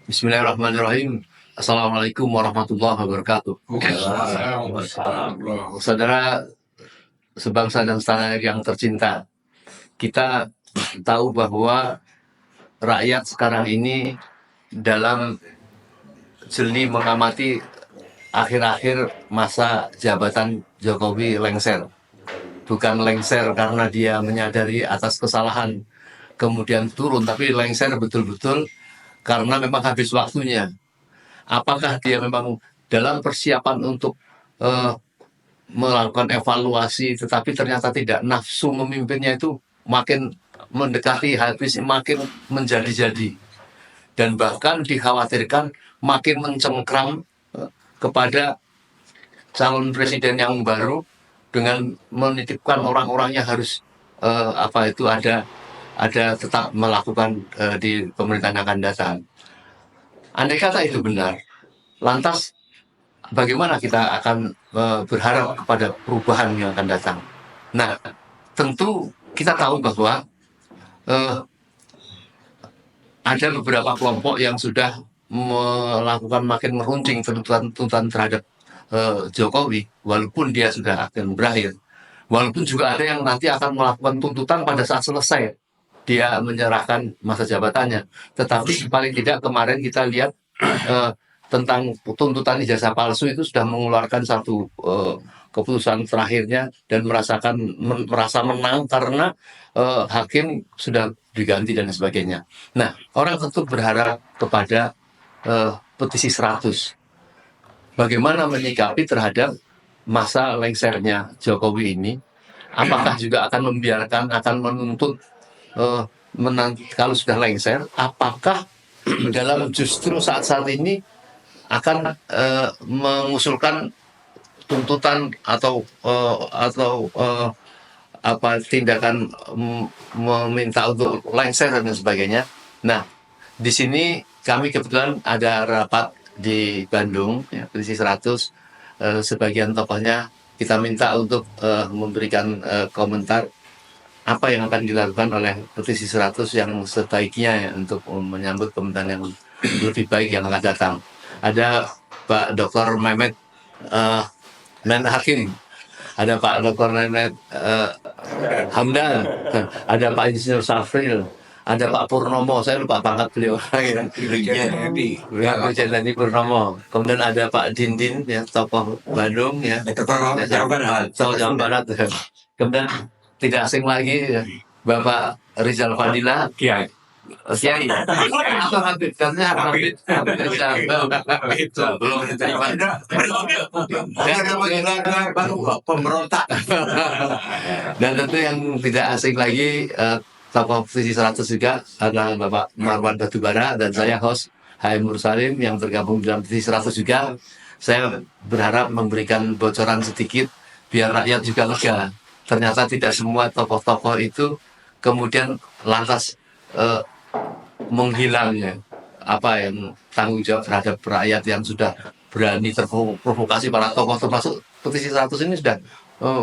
Bismillahirrahmanirrahim. Assalamualaikum warahmatullahi wabarakatuh. Saudara sebangsa dan setanah air yang tercinta, kita tahu bahwa rakyat sekarang ini dalam jeli mengamati akhir-akhir masa jabatan Jokowi lengser. Bukan lengser karena dia menyadari atas kesalahan kemudian turun, tapi lengser betul-betul karena memang habis waktunya. Apakah dia memang dalam persiapan untuk eh, melakukan evaluasi, tetapi ternyata tidak, nafsu memimpinnya itu makin mendekati habis, makin menjadi-jadi, dan bahkan dikhawatirkan makin mencengkram kepada calon presiden yang baru dengan menitipkan orang-orangnya harus ada tetap melakukan di pemerintahan yang akan datang. Andai kata itu benar, lantas bagaimana kita akan berharap kepada perubahan yang akan datang? Nah, tentu kita tahu bahwa uh, ada beberapa kelompok yang sudah melakukan makin meruncing tuntutan terhadap Jokowi, walaupun dia sudah akan berakhir. Walaupun juga ada yang nanti akan melakukan tuntutan pada saat selesai dia menyerahkan masa jabatannya. Tetapi paling tidak kemarin kita lihat eh, tentang tuntutan ijazah palsu itu sudah mengeluarkan satu keputusan terakhirnya dan merasa menang karena hakim sudah diganti dan sebagainya. Nah, orang tentu berharap kepada petisi 100. Bagaimana menyikapi terhadap masa lengsernya Jokowi ini? Apakah juga akan membiarkan, akan menuntut kalau sudah lengser? Apakah dalam justru saat-saat ini akan mengusulkan tuntutan atau apa tindakan meminta untuk lengser dan sebagainya. Nah, di sini kami kebetulan ada rapat di Bandung, ya, petisi 100. Sebagian tokohnya kita minta untuk memberikan komentar apa yang akan dilakukan oleh petisi 100 yang sebaiknya, ya, untuk menyambut pemerintahan yang lebih baik yang akan datang. Ada Pak Dr. Mehmet Men Hakim, ada Pak Dr. Mehmet Hamdan, ada Pak Insinyur Safril, ada Pak Purnomo, saya lupa pangkat beliau, Brigjen Tni Purnomo. Kemudian ada Pak Dindin, ya, tokoh Bandung, ya, tokoh Jawa Barat. Kemudian tidak asing lagi, ya, Bapak Rizal Fadila, Kiai. Atau Habib, katanya Habib Rizal. Belum diterima. Pemberontak. Dan tentu yang tidak asing lagi, tokoh petisi 100 juga adalah Bapak Marwan Batubara dan saya host Haim Mursalim yang tergabung dalam petisi 100 juga. Saya berharap memberikan bocoran sedikit biar rakyat juga lega. Ternyata tidak semua tokoh-tokoh itu kemudian lantas menghilangnya apa yang tanggung jawab terhadap rakyat yang sudah berani terprovokasi. Para tokoh termasuk petisi 100 ini sudah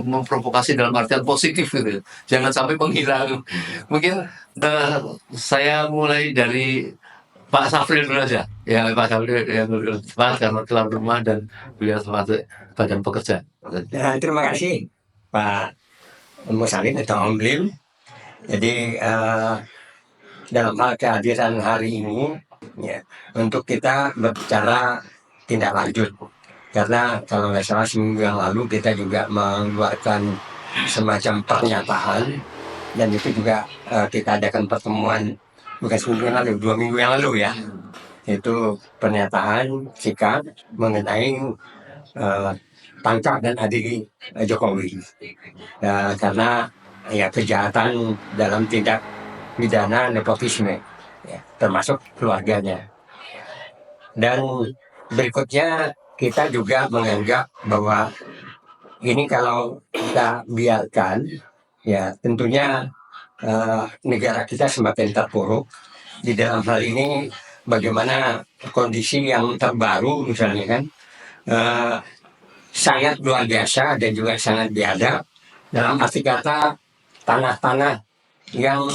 memprovokasi dalam artian positif gitu. Jangan sampai menghilang. Mungkin saya mulai dari Pak Safril dulu aja. Ya, Pak Safril yang cepat karena keluar rumah dan beliau termasuk badan pekerja. Nah, terima kasih Pak Musalim atau Om Blim. Jadi dalam hal kehadiran hari ini, ya, untuk kita berbicara tindak lanjut. Karena kalau nggak salah seminggu yang lalu kita juga mengeluarkan semacam pernyataan, dan itu juga kita adakan pertemuan bukan seminggu yang lalu, 2 minggu yang lalu, ya. Itu pernyataan sikap mengenai tangkap dan adili Jokowi. Karena ya kejahatan dalam tindak pidana nepotisme, ya, termasuk keluarganya. Dan berikutnya kita juga menganggap bahwa ini kalau kita biarkan, ya tentunya negara kita semakin terpuruk. Di dalam hal ini bagaimana kondisi yang terbaru misalnya kan sangat luar biasa dan juga sangat biadab, dalam arti kata tanah-tanah yang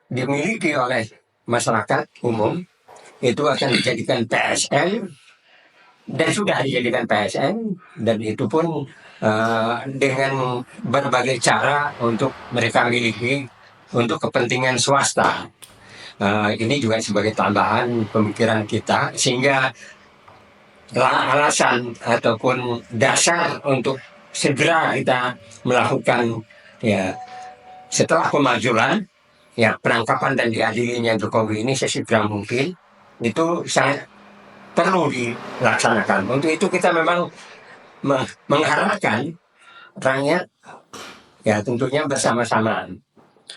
dimiliki oleh masyarakat umum itu akan dijadikan PSN, dan sudah dijadikan PSN, dan itu pun dengan berbagai cara untuk mereka miliki untuk kepentingan swasta. Ini juga sebagai tambahan pemikiran kita, sehingga alasan ataupun dasar untuk segera kita melakukan, ya, setelah pemakzulan, ya, penangkapan dan diadilinya Jokowi ini sesegera mungkin, itu sangat perlu dilaksanakan. Untuk itu kita memang mengharapkan rakyat, ya, tentunya bersama-sama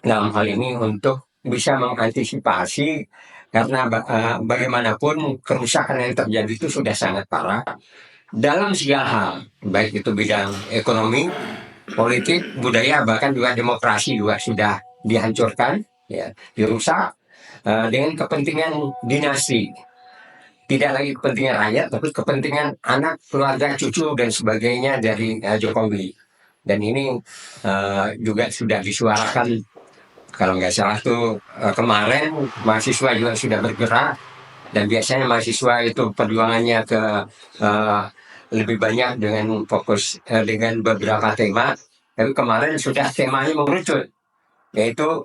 dalam hal ini untuk bisa mengantisipasi, karena bagaimanapun kerusakan yang terjadi itu sudah sangat parah dalam segala hal, baik itu bidang ekonomi, politik, budaya, bahkan juga demokrasi juga sudah dihancurkan, ya, dirusak dengan kepentingan dinasti. Tidak lagi kepentingan rakyat, tapi kepentingan anak, keluarga, cucu, dan sebagainya dari Jokowi. Dan ini juga sudah disuarakan, kalau nggak salah tuh kemarin mahasiswa juga sudah bergerak, dan biasanya mahasiswa itu perjuangannya ke lebih banyak dengan fokus dengan beberapa tema. Tapi kemarin sudah temanya mengerucut, yaitu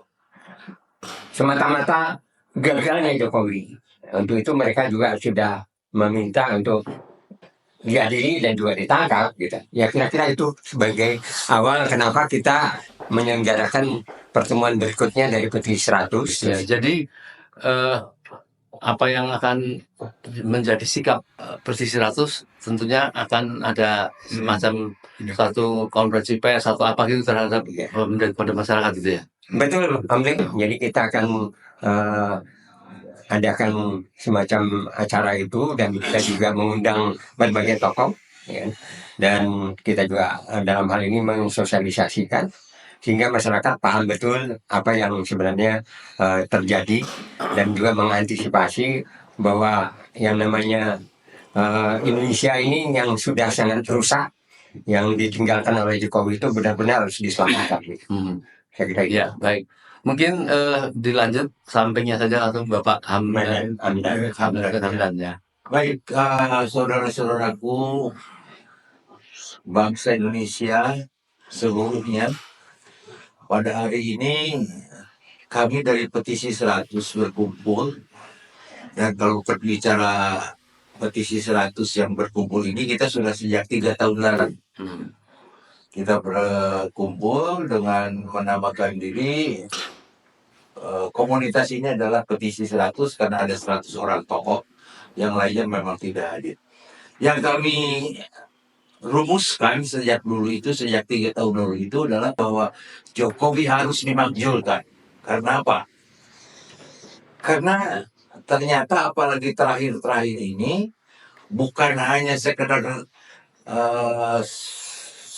semata-mata gagalnya Jokowi. Untuk itu mereka juga sudah meminta untuk diadili dan juga ditangkap, gitu. Ya, kira-kira itu sebagai awal kenapa kita menyelenggarakan pertemuan berikutnya dari Petisi 100. Ya, jadi apa yang akan menjadi sikap Petisi 100 tentunya akan ada semacam satu konferensi pers atau apa gitu terhadap pada masyarakat gitu ya. Betul, Amling. Jadi kita akan adakan semacam acara itu, dan kita juga mengundang berbagai tokoh, ya. Dan kita juga dalam hal ini mensosialisasikan sehingga masyarakat paham betul apa yang sebenarnya terjadi, dan juga mengantisipasi bahwa yang namanya Indonesia ini yang sudah sangat rusak, yang ditinggalkan oleh Jokowi itu benar-benar harus diselamatkan. Saya kira itu. Ya, baik. Mungkin dilanjut sampingnya saja atau Bapak Hamdan ya. Baik, saudara-saudaraku, bangsa Indonesia seluruhnya, pada hari ini kami dari Petisi 100 berkumpul, dan kalau berbicara Petisi 100 yang berkumpul ini, kita sudah sejak 3 tahun lalu. Kita berkumpul dengan menamakan diri, komunitas ini adalah Petisi 100 karena ada 100 orang tokoh, yang lainnya memang tidak hadir. Yang kami rumuskan sejak 3 tahun lalu itu adalah bahwa Jokowi harus dimakzulkan. Karena apa? Karena ternyata apalagi terakhir-terakhir ini bukan hanya sekedar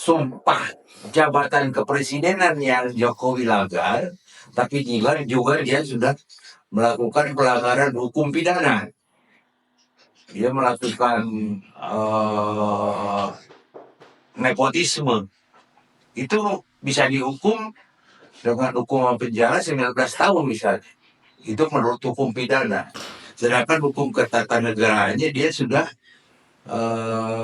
sumpah jabatan kepresidenan yang Jokowi langgar, tapi juga dia sudah melakukan pelanggaran hukum pidana. Dia melakukan nepotisme. Itu bisa dihukum dengan hukuman penjara 19 tahun misalnya. Itu menurut hukum pidana. Sedangkan hukum ketatanegaranya dia sudah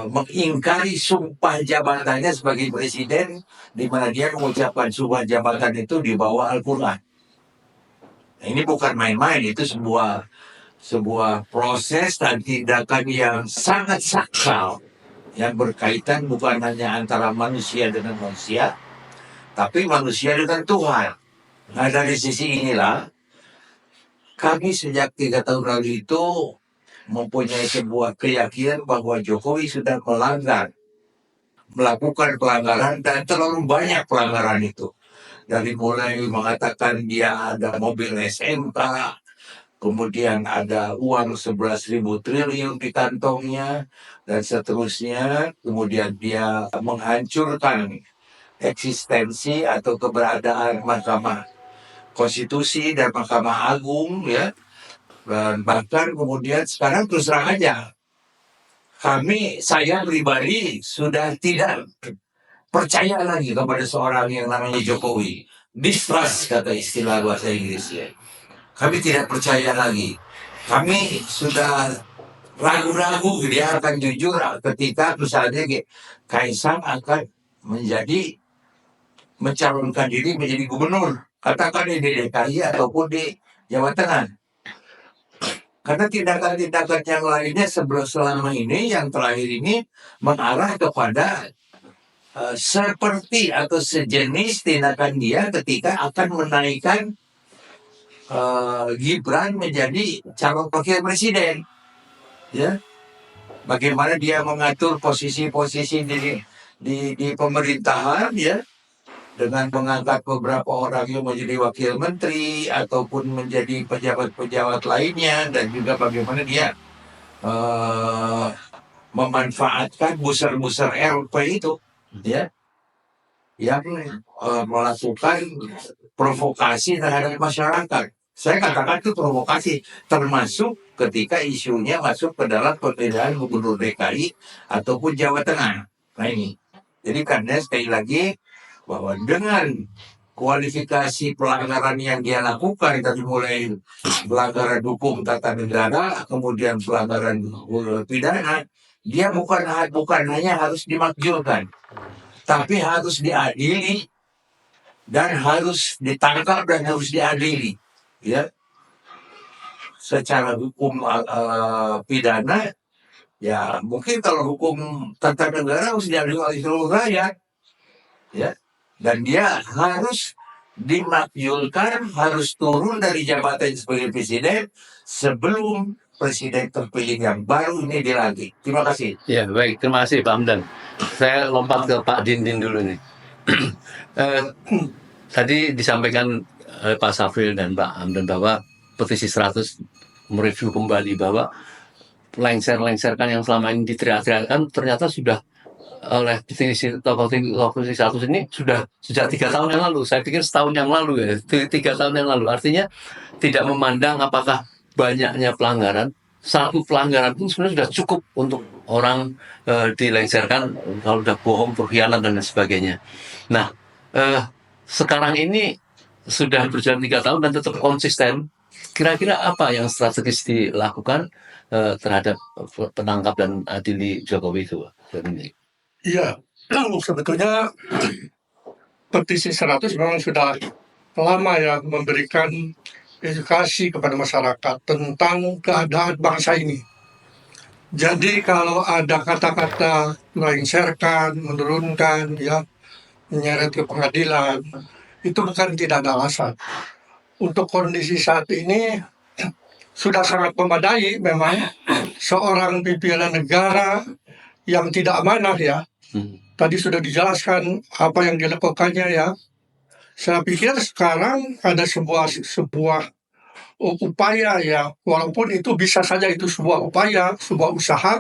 mengingkari sumpah jabatannya sebagai presiden, di mana dia mengucapkan sumpah jabatan itu di bawah Al-Quran. Nah, ini bukan main-main, itu sebuah proses dan tindakan yang sangat sakral, yang berkaitan bukan hanya antara manusia dengan manusia, tapi manusia dengan Tuhan. Nah, dari sisi inilah kami sejak 3 tahun lalu itu mempunyai sebuah keyakinan bahwa Jokowi sudah melakukan pelanggaran, dan terlalu banyak pelanggaran itu. Dari mulai mengatakan dia ada mobil SMK, kemudian ada uang 11.000 triliun di kantongnya, dan seterusnya. Kemudian dia menghancurkan eksistensi atau keberadaan Mahkamah Konstitusi dan Mahkamah Agung, ya. Dan bahkan kemudian sekarang terus terang aja, saya pribadi sudah tidak percaya lagi kepada seorang yang namanya Jokowi. Distrust, kata istilah bahasa Inggrisnya. Kami tidak percaya lagi. kami sudah ragu-ragu dia akan jujur ketika misalnya Kaisang akan mencalonkan diri menjadi gubernur, katakan di DKI ataupun di Jawa Tengah. Karena tindakan-tindakan yang lainnya selama ini, yang terakhir ini mengarah kepada seperti atau sejenis tindakan dia ketika akan menaikkan Gibran menjadi calon wakil presiden. Ya, bagaimana dia mengatur posisi-posisi di pemerintahan, ya, dengan mengangkat beberapa orang yang menjadi wakil menteri ataupun menjadi pejabat-pejabat lainnya, dan juga bagaimana dia memanfaatkan buser-buser LP itu, ya, yang melakukan provokasi terhadap masyarakat. Saya katakan itu provokasi, termasuk ketika isunya masuk ke dalam pemilihan gubernur DKI ataupun Jawa Tengah. Nah ini, jadi karena sekali lagi bahwa dengan kualifikasi pelanggaran yang dia lakukan dari mulai pelanggaran hukum tata negara, kemudian pelanggaran pidana, dia bukan hanya harus dimakzulkan, tapi harus diadili dan harus ditangkap dan harus diadili, ya. Secara hukum pidana, ya mungkin kalau hukum tata negara harus diadili oleh seluruh rakyat, ya. Dan dia harus dimakzulkan, harus turun dari jabatan sebagai presiden sebelum presiden terpilih yang baru ini dilantik. Terima kasih. Ya, baik. Terima kasih Pak Hamdan. Saya lompat ke Pak Dindin dulu nih. Tadi disampaikan oleh Pak Safril dan Pak Hamdan bahwa petisi 100 mereview kembali bahwa lengser-lengserkan yang selama ini diteriak-teriakkan ternyata sudah oleh petisi tokoh 100 ini sudah sejak 3 tahun yang lalu. Saya pikir setahun yang lalu ya, 3 tahun yang lalu. Artinya tidak memandang apakah banyaknya pelanggaran. Satu pelanggaran pun sebenarnya sudah cukup untuk orang dilengserkan kalau sudah bohong, berkhianat dan lain sebagainya. Nah, sekarang ini sudah berjalan 3 tahun dan tetap konsisten. Kira-kira apa yang strategis dilakukan terhadap penangkap dan adili Jokowi itu? Iya, sebetulnya petisi 100 memang sudah lama ya memberikan edukasi kepada masyarakat tentang keadaan bangsa ini. Jadi kalau ada kata-kata melengsarkan, menurunkan, ya, menyeret ke pengadilan, itu bukan tidak ada alasan. Untuk kondisi saat ini sudah sangat memadai memang seorang pimpinan negara yang tidak amanah, ya. Tadi sudah dijelaskan apa yang dilakukannya, ya. Saya pikir sekarang ada sebuah upaya, ya, walaupun itu bisa saja itu sebuah upaya, sebuah usaha,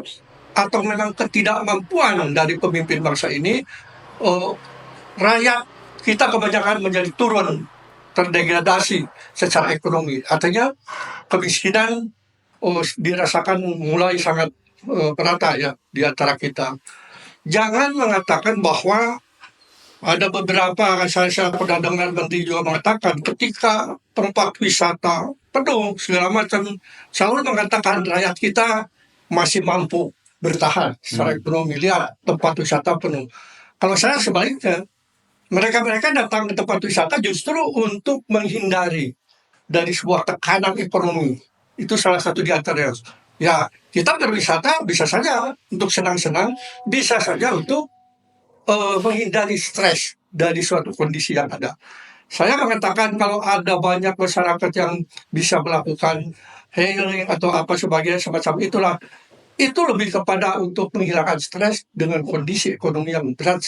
atau memang ketidakmampuan dari pemimpin bangsa ini. Rakyat kita kebanyakan menjadi turun, terdegradasi secara ekonomi. Artinya kemiskinan dirasakan mulai sangat merata, ya, di antara kita. Jangan mengatakan bahwa ada beberapa, saya pernah dengar Menteri juga mengatakan ketika tempat wisata penuh segala macam, selalu mengatakan rakyat kita masih mampu bertahan secara ekonomi. Lihat tempat wisata penuh. Kalau saya sebaliknya, mereka datang ke tempat wisata justru untuk menghindari dari sebuah tekanan ekonomi. Itu salah satu di antaranya. Ya, kita berwisata bisa saja untuk senang-senang, bisa saja untuk menghindari stres dari suatu kondisi yang ada. Saya mengatakan kalau ada banyak masyarakat yang bisa melakukan healing atau apa sebagainya semacam itulah, itu lebih kepada untuk menghilangkan stres dengan kondisi ekonomi yang berat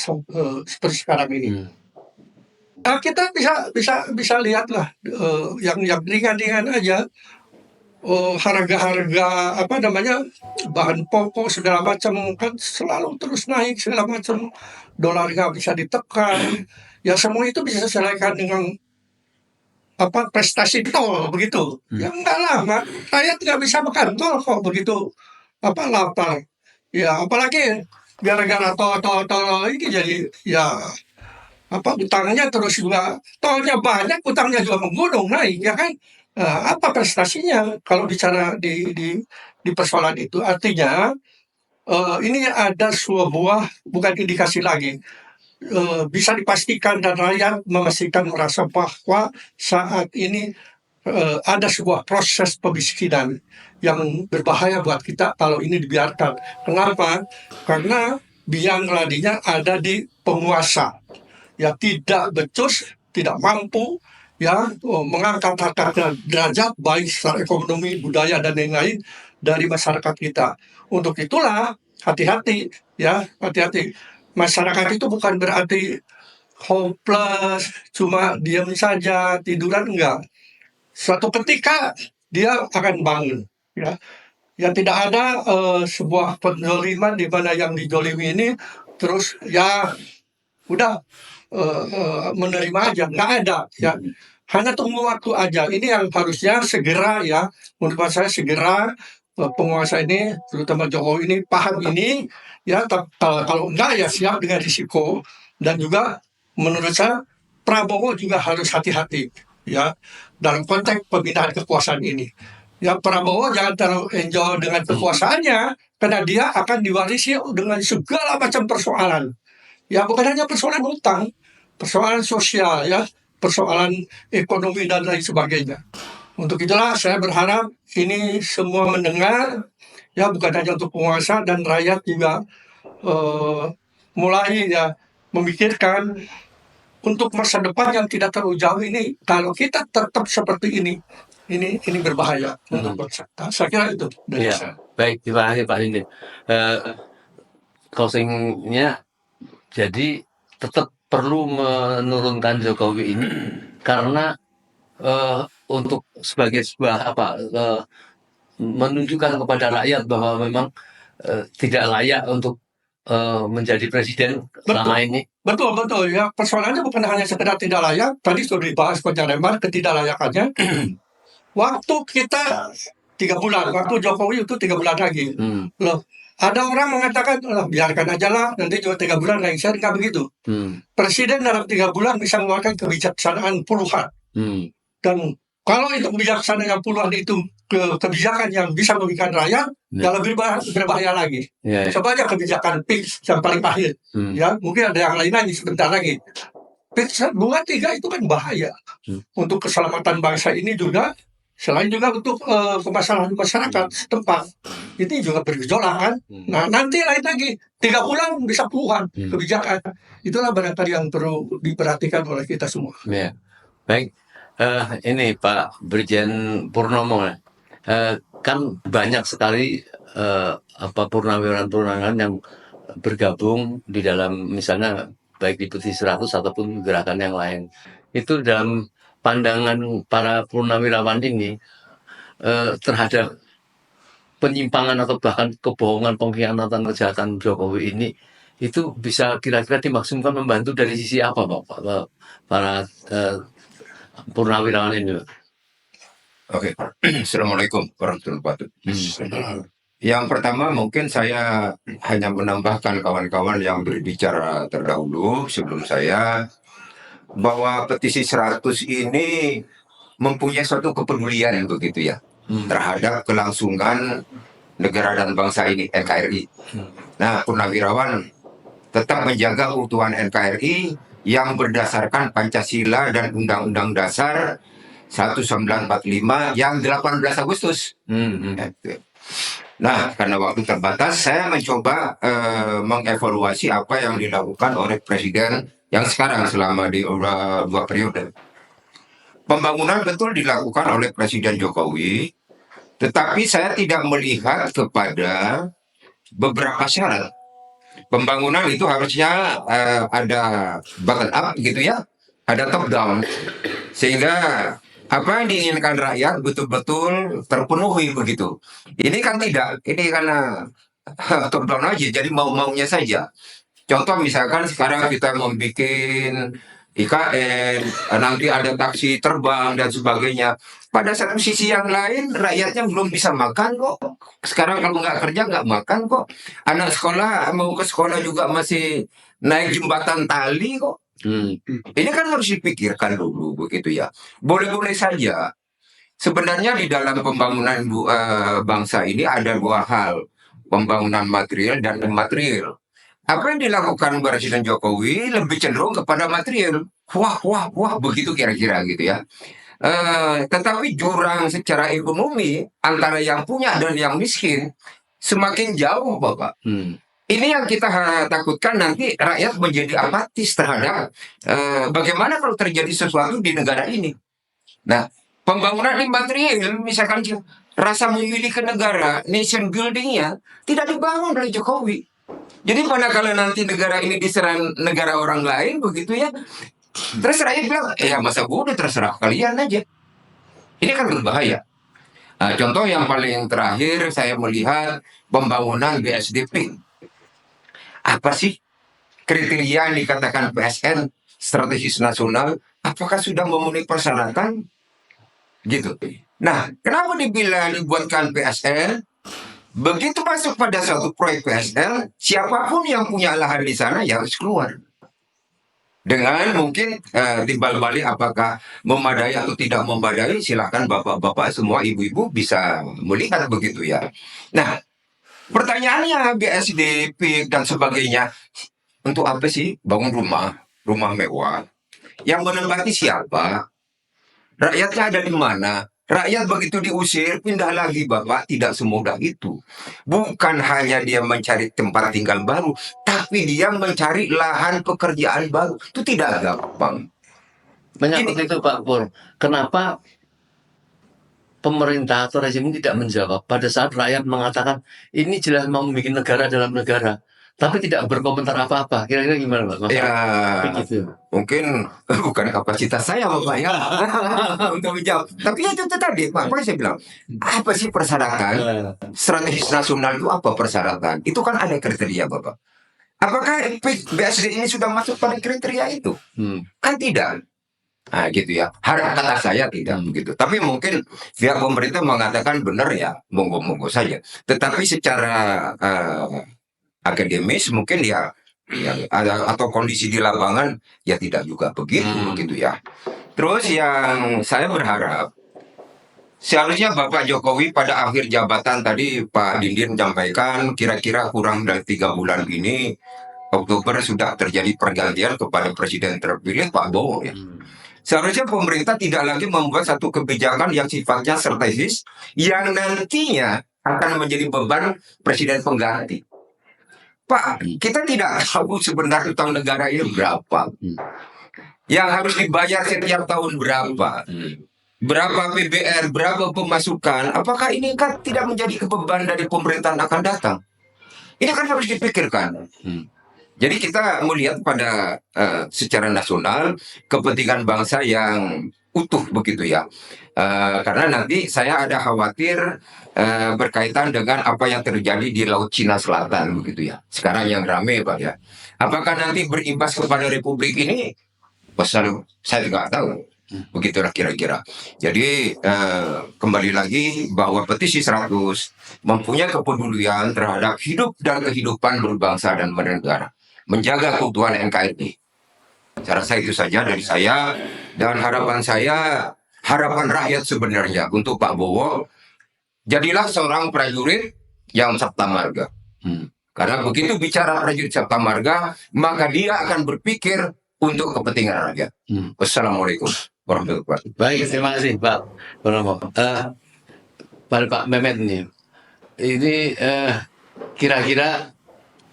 seperti sekarang ini. Kita bisa lihatlah yang ringan-ringan aja. Harga-harga bahan pokok segala macam kan selalu terus naik segala macam, dolar nggak bisa ditekan, ya semua itu bisa diselesaikan dengan prestasi tol begitu. Ya enggak lah, rakyat nggak bisa makan tol kok begitu lapar, ya apalagi gara-gara tol ini jadi ya utangnya terus juga, tolnya banyak utangnya juga menggunung naik, ya kan. Apa prestasinya kalau bicara di persoalan itu? Artinya ini ada sebuah bukan indikasi lagi, bisa dipastikan dan rakyat memastikan merasa bahwa saat ini ada sebuah proses pemiskinan yang berbahaya buat kita kalau ini dibiarkan. Kenapa? Karena biang keladinya ada di penguasa, ya tidak becus, tidak mampu ya mengangkat harkat derajat baik secara ekonomi, budaya dan lain-lain dari masyarakat kita. Untuk itulah hati-hati ya, hati-hati. Masyarakat itu bukan berarti hopeless, cuma diam saja, tiduran enggak. Suatu ketika dia akan bangun ya. Yang tidak ada sebuah penzaliman di mana yang dizalimi ini terus ya udah menerima aja, nggak ada ya. Hanya tunggu waktu aja. Ini yang harusnya segera ya, menurut saya segera penguasa ini, terutama Jokowi ini paham ini ya. Kalau enggak ya siap dengan risiko. Dan juga menurut saya Prabowo juga harus hati-hati ya dalam konteks pemindahan kekuasaan ini. Ya Prabowo jangan terlalu enjoy dengan kekuasaannya karena dia akan diwarisi dengan segala macam persoalan. Ya bukan hanya persoalan hutang, persoalan sosial ya, persoalan ekonomi dan lain sebagainya. Untuk itulah saya berharap ini semua mendengar ya bukan hanya untuk penguasa dan rakyat juga mulai ya memikirkan untuk masa depan yang tidak terlalu jauh ini. Kalau kita tetap seperti ini berbahaya untuk bangsa. Saya kira itu dari Ya, saya. baik, terima kasih Pak Lindin. Closingnya, jadi tetap perlu menurunkan Jokowi ini karena untuk sebagai sebuah menunjukkan kepada rakyat bahwa memang tidak layak untuk menjadi presiden selama ini. Betul ya. Persoalannya bukan hanya sekedar tidak layak. Tadi sudah dibahas Coach Remar ketidaklayakannya. Waktu kita 3 bulan, waktu Jokowi itu 3 bulan lagi. Loh, ada orang mengatakan, biarkan aja lah, nanti juga 3 bulan lengser, nggak begitu. Presiden dalam 3 bulan bisa mengeluarkan kebijaksanaan puluhan. Dan kalau itu kebijaksanaan yang puluhan itu kebijakan yang bisa merugikan rakyat, ya lebih berbahaya lagi. Coba aja kebijakan PIX yang paling akhir. Ya, mungkin ada yang lain lagi sebentar lagi. PIX 2, 3 itu kan bahaya. Untuk keselamatan bangsa ini juga, selain juga untuk kemaslahan masyarakat setempat, ini juga bergejolak kan. Nah nanti lain lagi 3 bulan bisa puluhan kebijakan. Itulah barangkali yang perlu diperhatikan oleh kita semua. Ya, baik. Ini Pak Brigjen Purnomo, kan banyak sekali purnawirawan yang bergabung di dalam misalnya baik di Petisi 100 ataupun gerakan yang lain. Itu dalam pandangan para purnawirawan ini terhadap penyimpangan atau bahkan kebohongan, pengkhianatan, kejahatan Jokowi ini itu bisa kira-kira dimaksudkan membantu dari sisi apa Pak? Para purnawirawan ini. Oke, Assalamualaikum warahmatullahi wabarakatuh. Yang pertama mungkin saya hanya menambahkan kawan-kawan yang berbicara terdahulu sebelum saya, bahwa Petisi 100 ini mempunyai suatu kepedulian begitu ya terhadap kelangsungan negara dan bangsa ini, NKRI. Nah, purnawirawan tetap menjaga utuhan NKRI yang berdasarkan Pancasila dan Undang-Undang Dasar 1945 yang 18 Agustus. Nah, karena waktu terbatas, saya mencoba mengevaluasi apa yang dilakukan oleh Presiden yang sekarang selama di 2 periode. Pembangunan betul dilakukan oleh Presiden Jokowi, tetapi saya tidak melihat kepada beberapa syarat. Pembangunan itu harusnya ada bottom up gitu ya, ada top down, sehingga apa yang diinginkan rakyat betul-betul terpenuhi begitu. Ini kan tidak, ini karena top down aja, jadi mau-maunya saja. Contoh misalkan sekarang kita mau bikin IKN, nanti ada taksi terbang dan sebagainya. Pada satu sisi yang lain, rakyatnya belum bisa makan kok. Sekarang kalau nggak kerja nggak makan kok. Anak sekolah mau ke sekolah juga masih naik jembatan tali kok. Ini kan harus dipikirkan dulu begitu ya. Boleh-boleh saja sebenarnya di dalam pembangunan bangsa ini ada dua hal, pembangunan material dan imaterial. Apa yang dilakukan Presiden Jokowi lebih cenderung kepada material, wah wah wah begitu kira-kira gitu ya. Tetapi jurang secara ekonomi antara yang punya dan yang miskin semakin jauh, Bapak. Ini yang kita takutkan nanti rakyat menjadi apatis terhadap bagaimana kalau terjadi sesuatu di negara ini. Nah, pembangunan imaterial, misalkan rasa memiliki negara, nation buildingnya tidak dibangun oleh Jokowi. Jadi manakala nanti negara ini diserang negara orang lain begitu ya, terus rakyat bilang, ya masa bodoh terserah kalian aja. Ini kan berbahaya. Nah, contoh yang paling terakhir saya melihat pembangunan BSDP. Apa sih kriteria yang dikatakan PSN strategis nasional? Apakah sudah memenuhi persyaratan? Gitu. Nah, kenapa dibuatkan PSN? Begitu masuk pada suatu proyek PSN, siapapun yang punya lahan di sana ya harus keluar. Dengan mungkin timbal balik apakah memadai atau tidak memadai, silakan bapak-bapak semua ibu-ibu bisa melihat begitu ya. Nah, pertanyaannya BSDP dan sebagainya, untuk apa sih bangun rumah mewah? Yang menempati siapa? Rakyatnya ada di mana? Rakyat begitu diusir, pindah lagi Bapak, tidak semudah itu. Bukan hanya dia mencari tempat tinggal baru, tapi dia mencari lahan pekerjaan baru. Itu tidak gampang. Menyangkut itu Pak Pur, kenapa pemerintah atau rezim ini tidak menjawab pada saat rakyat mengatakan ini jelas mau membuat negara dalam negara, tapi tidak berkomentar apa-apa. Kira-kira gimana Pak? Ya, Begitu. mungkin bukan kapasitas saya Bapak ya untuk menjawab. Tapi itu tadi Pak, makanya saya bilang, apa sih persyaratan? Strategis nasional itu apa persyaratan? Itu kan ada kriteria Bapak. Apakah BSD ini sudah masuk pada kriteria itu? Kan tidak. Nah gitu ya, harap kata saya tidak begitu. Tapi mungkin pihak pemerintah mengatakan benar ya, monggo-monggo saja. Tetapi secara akademis mungkin ya ada atau kondisi di lapangan ya tidak juga begitu ya. Terus yang saya berharap seharusnya Bapak Jokowi pada akhir jabatan tadi Pak Dindin menyampaikan kira-kira kurang dari 3 bulan ini Oktober sudah terjadi pergantian kepada presiden terpilih Pak Bowo ya. Seharusnya pemerintah tidak lagi membuat satu kebijakan yang sifatnya strategis yang nantinya akan menjadi beban presiden pengganti. Pak, kita tidak tahu sebenarnya utang negara ini berapa. Yang harus dibayar setiap tahun berapa. Berapa PBR, berapa pemasukan. Apakah ini kan tidak menjadi beban dari pemerintahan akan datang? Ini kan harus dipikirkan. Jadi kita melihat pada secara nasional kepentingan bangsa yang utuh begitu ya. Karena nanti saya ada khawatir berkaitan dengan apa yang terjadi di Laut Cina Selatan begitu ya. Sekarang yang rame Pak ya. Apakah nanti berimbas kepada Republik ini? Pasal saya nggak tahu. Begitulah kira-kira. Jadi kembali lagi bahwa petisi 100 mempunyai kepedulian terhadap hidup dan kehidupan berbangsa dan bernegara. Menjaga keutuhan NKRI. Saya rasa itu saja dari saya. Dan harapan saya, harapan rakyat sebenarnya untuk Pak Bowo, jadilah seorang prajurit yang sabta marga. Karena begitu bicara prajurit sabta marga, maka dia akan berpikir untuk kepentingan rakyat. Wassalamualaikum warahmatullahi wabarakatuh. Baik, terima kasih Pak Purnomo. Pak Mehmet nih, ini kira-kira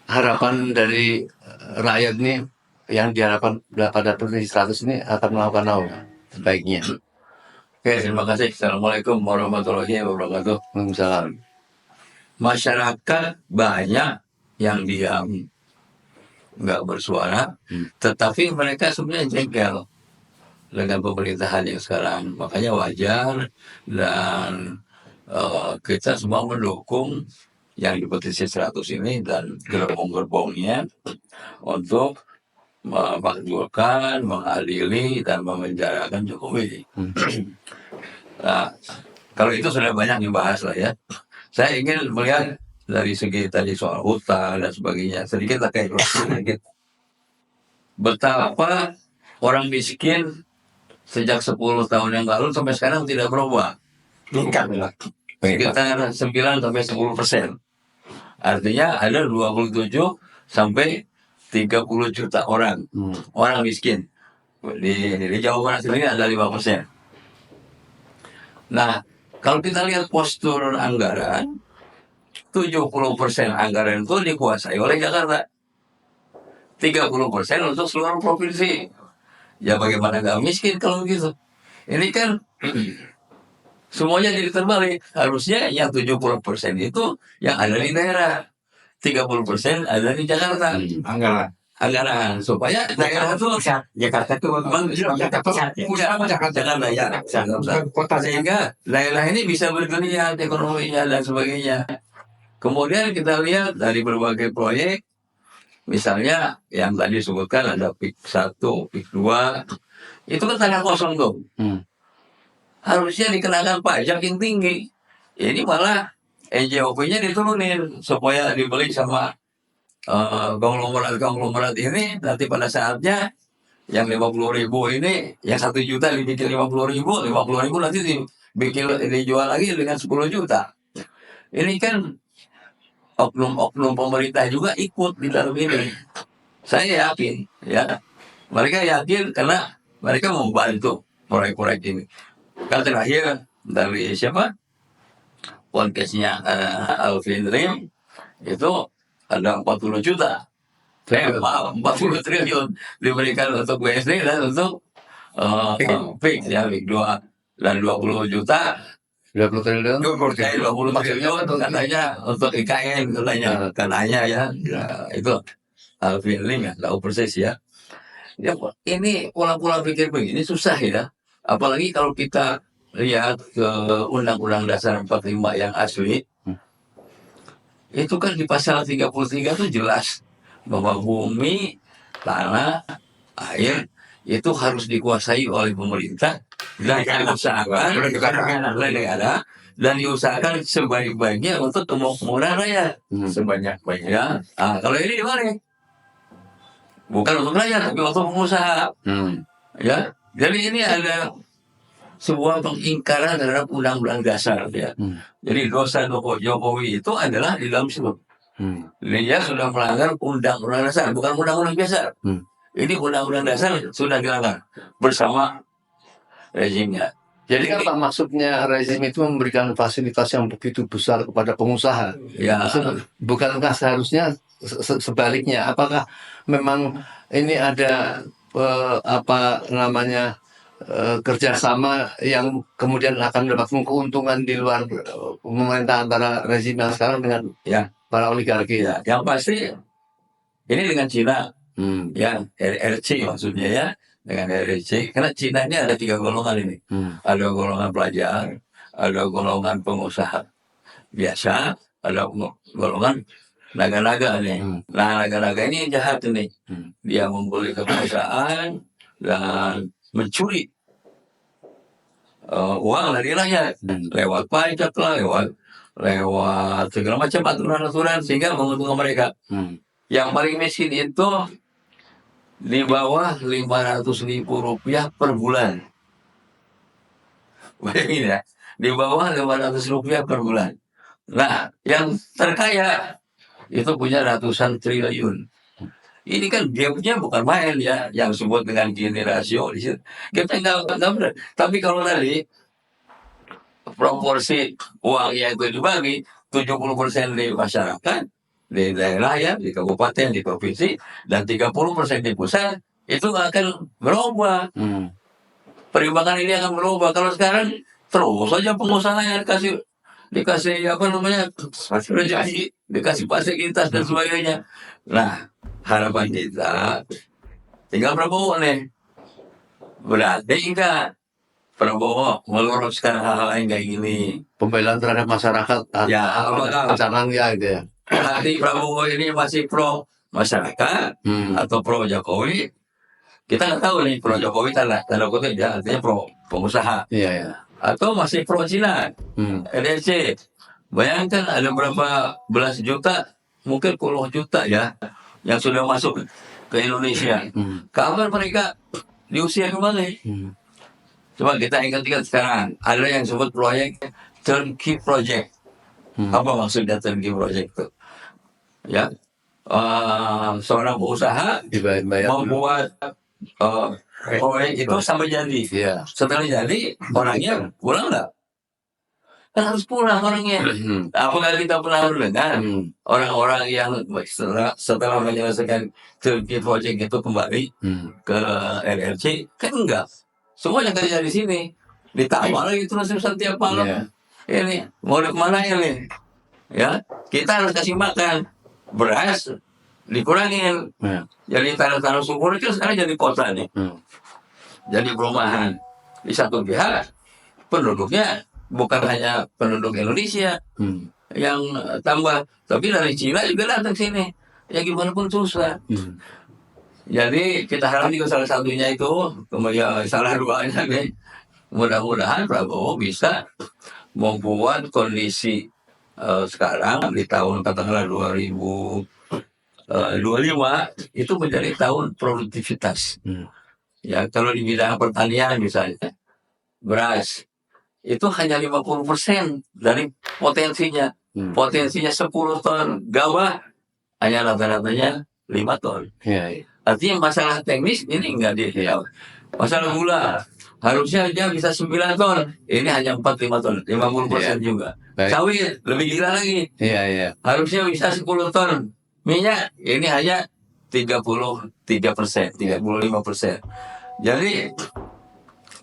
harapan dari rakyat nih yang diharapkan pada petisi 100 ini akan melakukan apa sebaiknya? Oke, terima kasih. Assalamualaikum warahmatullahi wabarakatuh. Waalaikumsalam. Masyarakat banyak yang diam, nggak bersuara, tetapi mereka sebenarnya jengkel dengan pemerintahan yang sekarang. Makanya wajar dan kita semua mendukung yang di petisi 100 ini dan gerbong-gerbongnya untuk memakzulkan, mengadili, dan memenjarakan Jokowi. Nah, kalau itu sudah banyak yang bahas lah ya. Saya ingin melihat dari segi tadi soal hutang dan sebagainya, sedikit lah kayak sedikit. Betapa orang miskin sejak 10 tahun yang lalu sampai sekarang tidak berubah. Meningkat lah. sekitar 9 sampai 10%. Artinya ada 27 sampai 30 juta orang miskin. Di Jawa Barat sendiri ada 5%. Nah, kalau kita lihat postur anggaran, 70% anggaran itu dikuasai oleh Jakarta. 30% untuk seluruh provinsi. Ya bagaimana nggak miskin kalau begitu? Ini kan semuanya jadi terbalik. Harusnya yang 70% itu yang ada di daerah. 30% ada di Jakarta. Anggaran. Supaya daerah itu Jakarta itu Jakarta ya. Kota Sehingga daerah ini bisa bergeliat ekonominya dan sebagainya. Kemudian kita lihat dari berbagai proyek, misalnya yang tadi disebutkan ada PIK 1, PIK 2, itu kan tanah kosong tuh. Harusnya dikenakan pajak yang tinggi. Ini malah NJOP-nya diturunin supaya dibeli sama konglomerat ini. Nanti pada saatnya yang 50.000 ini, yang 1 juta dibikin 50.000 nanti dijual lagi dengan 10 juta. Ini kan oknum pemerintah juga ikut di dalam ini. Saya yakin, ya, mereka yakin karena mereka membantu proyek-proyek ini. Kan terakhir dari siapa? Podcastnya Alvin Lim itu ada 40 juta. 40 triliun diberikan untuk BSD dan untuk PIK ya, PIK 2 dan 20 juta 20 triliun. 20 triliun katanya untuk IKN katanya ya, itu Alvin Lim ya, tahu persis ya. Ya, ini pola-pola pikir begini susah ya. Apalagi kalau kita lihat ke Undang-Undang Dasar 45 yang asli, itu kan di pasal 33 itu jelas bahwa bumi, tanah, air itu harus dikuasai oleh pemerintah dan diusahakan oleh negara dan diusahakan sebaik-baiknya untuk kemakmuran rakyat. sebanyak-banyaknya. Ya, kalau ini gimana? Bukan untuk rakyat tapi untuk pengusaha. Ya, jadi ini ada sebuah pengingkaran terhadap Undang-Undang Dasar ya. Jadi dosa Jokowi itu adalah di dalam situ. Dia sudah melanggar Undang-Undang Dasar, bukan Undang-Undang Dasar. Ini Undang-Undang Dasar sudah dilanggar bersama rezimnya. Jadi apa maksudnya rezim itu memberikan fasilitas yang begitu besar kepada pengusaha? Ya, Bukankah seharusnya sebaliknya? Apakah memang ini ada apa namanya kerjasama yang kemudian akan mendapatkan keuntungan di luar pemerintah antara rezim yang sekarang dengan Ya. para oligarki? ya, yang pasti ini dengan Cina, ya RRC maksudnya ya, dengan RRC. Karena Cina ini ada 3 golongan ini. Ada golongan pelajar, ada golongan pengusaha biasa, ada golongan naga-naga nih. Nah, naga-naga ini yang jahat ini. Dia membeli kekuasaan dan mencuri uang dari rakyat lewat pajak lah, lewat segala macam aturan-aturan sehingga menguntungkan mereka. Yang paling miskin itu di bawah 500.000 rupiah per bulan. Bayangin ya, di bawah 500 rupiah per bulan. Nah, yang terkaya itu punya ratusan triliun. Ini kan gapnya bukan main ya, yang disebut dengan Gini rasio di situ. Gapnya nggak benar. Tapi kalau tadi proporsi uangnya itu dibagi 70% di masyarakat, di daerah ya, di kabupaten, di provinsi, dan 30% di pusat, itu akan berubah. Perimbangan ini akan berubah. Kalau sekarang terus saja pengusaha yang dikasih apa namanya rezeki, dikasih fasilitas dan sebagainya. Nah, harapan kita tinggal Prabowo nih. Berarti enggak Prabowo meluruskan hal-hal yang kayak gini. Pembelaan terhadap masyarakat, Ya, apakah rencananya gitu ya. nanti Prabowo ini masih pro masyarakat atau pro Jokowi? Kita nggak tahu nih, pro Jokowi tanda kutip ya, artinya pro pengusaha. Iya, ya. Atau masih pro Cina, RRC. Bayangkan ada berapa belas juta, mungkin puluh juta ya, yang sudah masuk ke Indonesia. Kapan mereka diusir kembali? Coba kita ingat-ingat sekarang, ada yang sebut proyek turnkey project. Apa maksudnya turnkey project itu? Ya, seorang pengusaha Dibayar dulu. membuat proyek itu sampai jadi. Iya. Setelah jadi, orangnya pulang nggak? Kan harus pulang orangnya. Apakah kita pernah mendengar orang-orang yang setelah menyelesaikan turnkey project itu kembali ke LLC? Kan enggak. Semuanya kerja di sini. Ditambah lagi terus setiap malam. Iya. Ini mau kemana ini? Ya, kita harus kasih makan. Beras dikurangin. Iya. Jadi tanah-tanah subur itu sekarang jadi kota nih. Jadi perumahan. Di satu pihak penduduknya bukan hanya penduduk Indonesia yang tambah, tapi dari Cina juga datang sini. Ya gimana pun susah. Jadi kita harap juga salah satunya itu, kemudian salah duanya nih, mudah-mudahan Prabowo bisa membuat kondisi sekarang di tahun katakanlah 2025 itu menjadi tahun produktivitas. Ya kalau di bidang pertanian misalnya beras itu hanya 50% dari potensinya. Potensinya 10 ton gabah hanya rata-ratanya 5 ton. Iya. Artinya masalah teknis ini enggak dijawab. Masalah gula harusnya dia bisa 9 ton, ini hanya 4-5 ton, 50% juga. Baik. Sawit lebih gila lagi, Iya. harusnya bisa 10 ton. Minyak ini hanya 33%, 35%. Jadi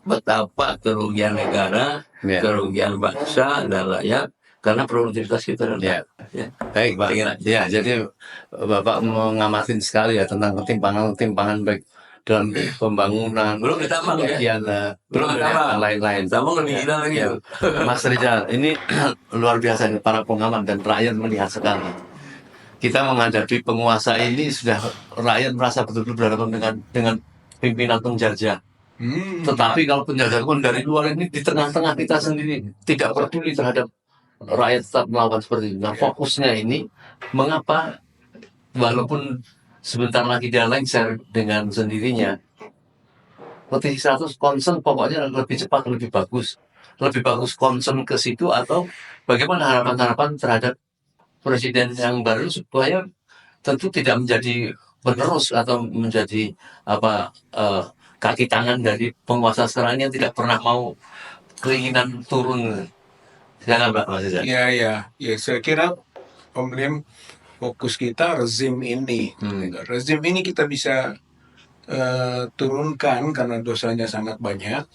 betapa kerugian negara, Iya. kerugian bangsa dan rakyat karena produktivitas kita rendah. Iya. Baik, Pak. Ya, jadi Bapak mengamatin sekali ya tentang ketimpangan baik dalam pembangunan, Belum ditambah ya. belum ditambah. lain-lain. Sama lebih gila lagi. Ya, Mas Rizal, ini luar biasa nih, para pengamat dan rakyat melihat sekali. Kita menghadapi penguasa ini sudah rakyat merasa betul-betul berhadapan dengan pimpinan penjajah. Tetapi kalau penjajah pun dari luar ini di tengah-tengah kita sendiri tidak peduli terhadap rakyat tetap melakukan seperti itu. Nah, fokusnya ini mengapa walaupun sebentar lagi dia lengser dengan sendirinya, Petisi 100 concern pokoknya lebih cepat, lebih bagus concern ke situ, atau bagaimana harapan-harapan terhadap presiden yang baru supaya tentu tidak menjadi penerus atau menjadi kaki tangan dari penguasa sekarang yang tidak pernah mau keinginan turun. Silakan Pak Mas Rizal. Ya, saya kira Om Lim, fokus kita rezim ini. Rezim ini kita bisa turunkan karena dosanya sangat banyak.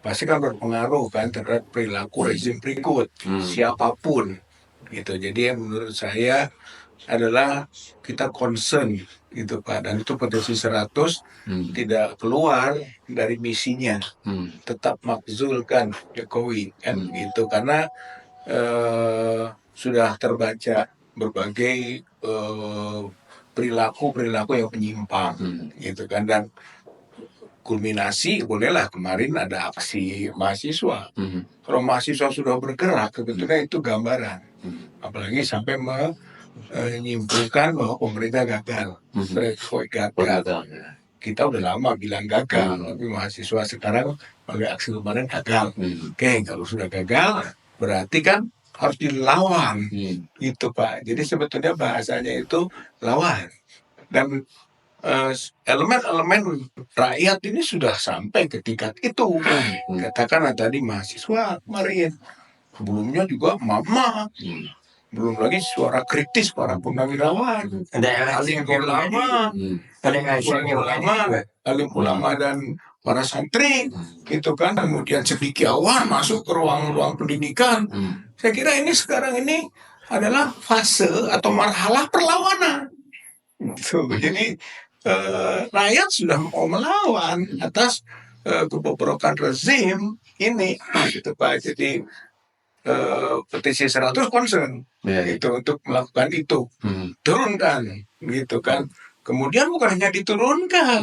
Pasti kan berpengaruh kan terhadap perilaku rezim berikut, siapapun. Gitu. Jadi menurut saya adalah kita concern gitu Pak, dan itu potensi 100 tidak keluar dari misinya, tetap makzulkan Jokowi kan gitu, karena sudah terbaca berbagai perilaku yang menyimpang gitu kan, dan kulminasi bolehlah kemarin ada aksi mahasiswa. Kalau mahasiswa sudah bergerak sebetulnya itu gambaran, apalagi sampai menyimpulkan bahwa pemerintah gagal. Gagal. Kita udah lama bilang gagal, tapi mahasiswa sekarang pakai aksi kemarin gagal. Oke, kalau sudah gagal berarti kan harus dilawan, gitu Pak. Jadi sebetulnya bahasanya itu lawan, dan elemen-elemen rakyat ini sudah sampai ke tingkat itu. Katakanlah tadi mahasiswa kemarin, sebelumnya juga mama. Belum lagi suara kritis para purnawirawan, alim ulama dan para santri, gitu kan. Kemudian cendekiawan masuk ke ruang-ruang pendidikan. Saya kira ini sekarang ini adalah fase atau marhalah perlawanan. Jadi rakyat sudah mau melawan atas kebobrokan rezim ini, gitu Pak. Jadi petisi 100 concern itu untuk melakukan itu, turunkan gitu kan. Kemudian bukan hanya diturunkan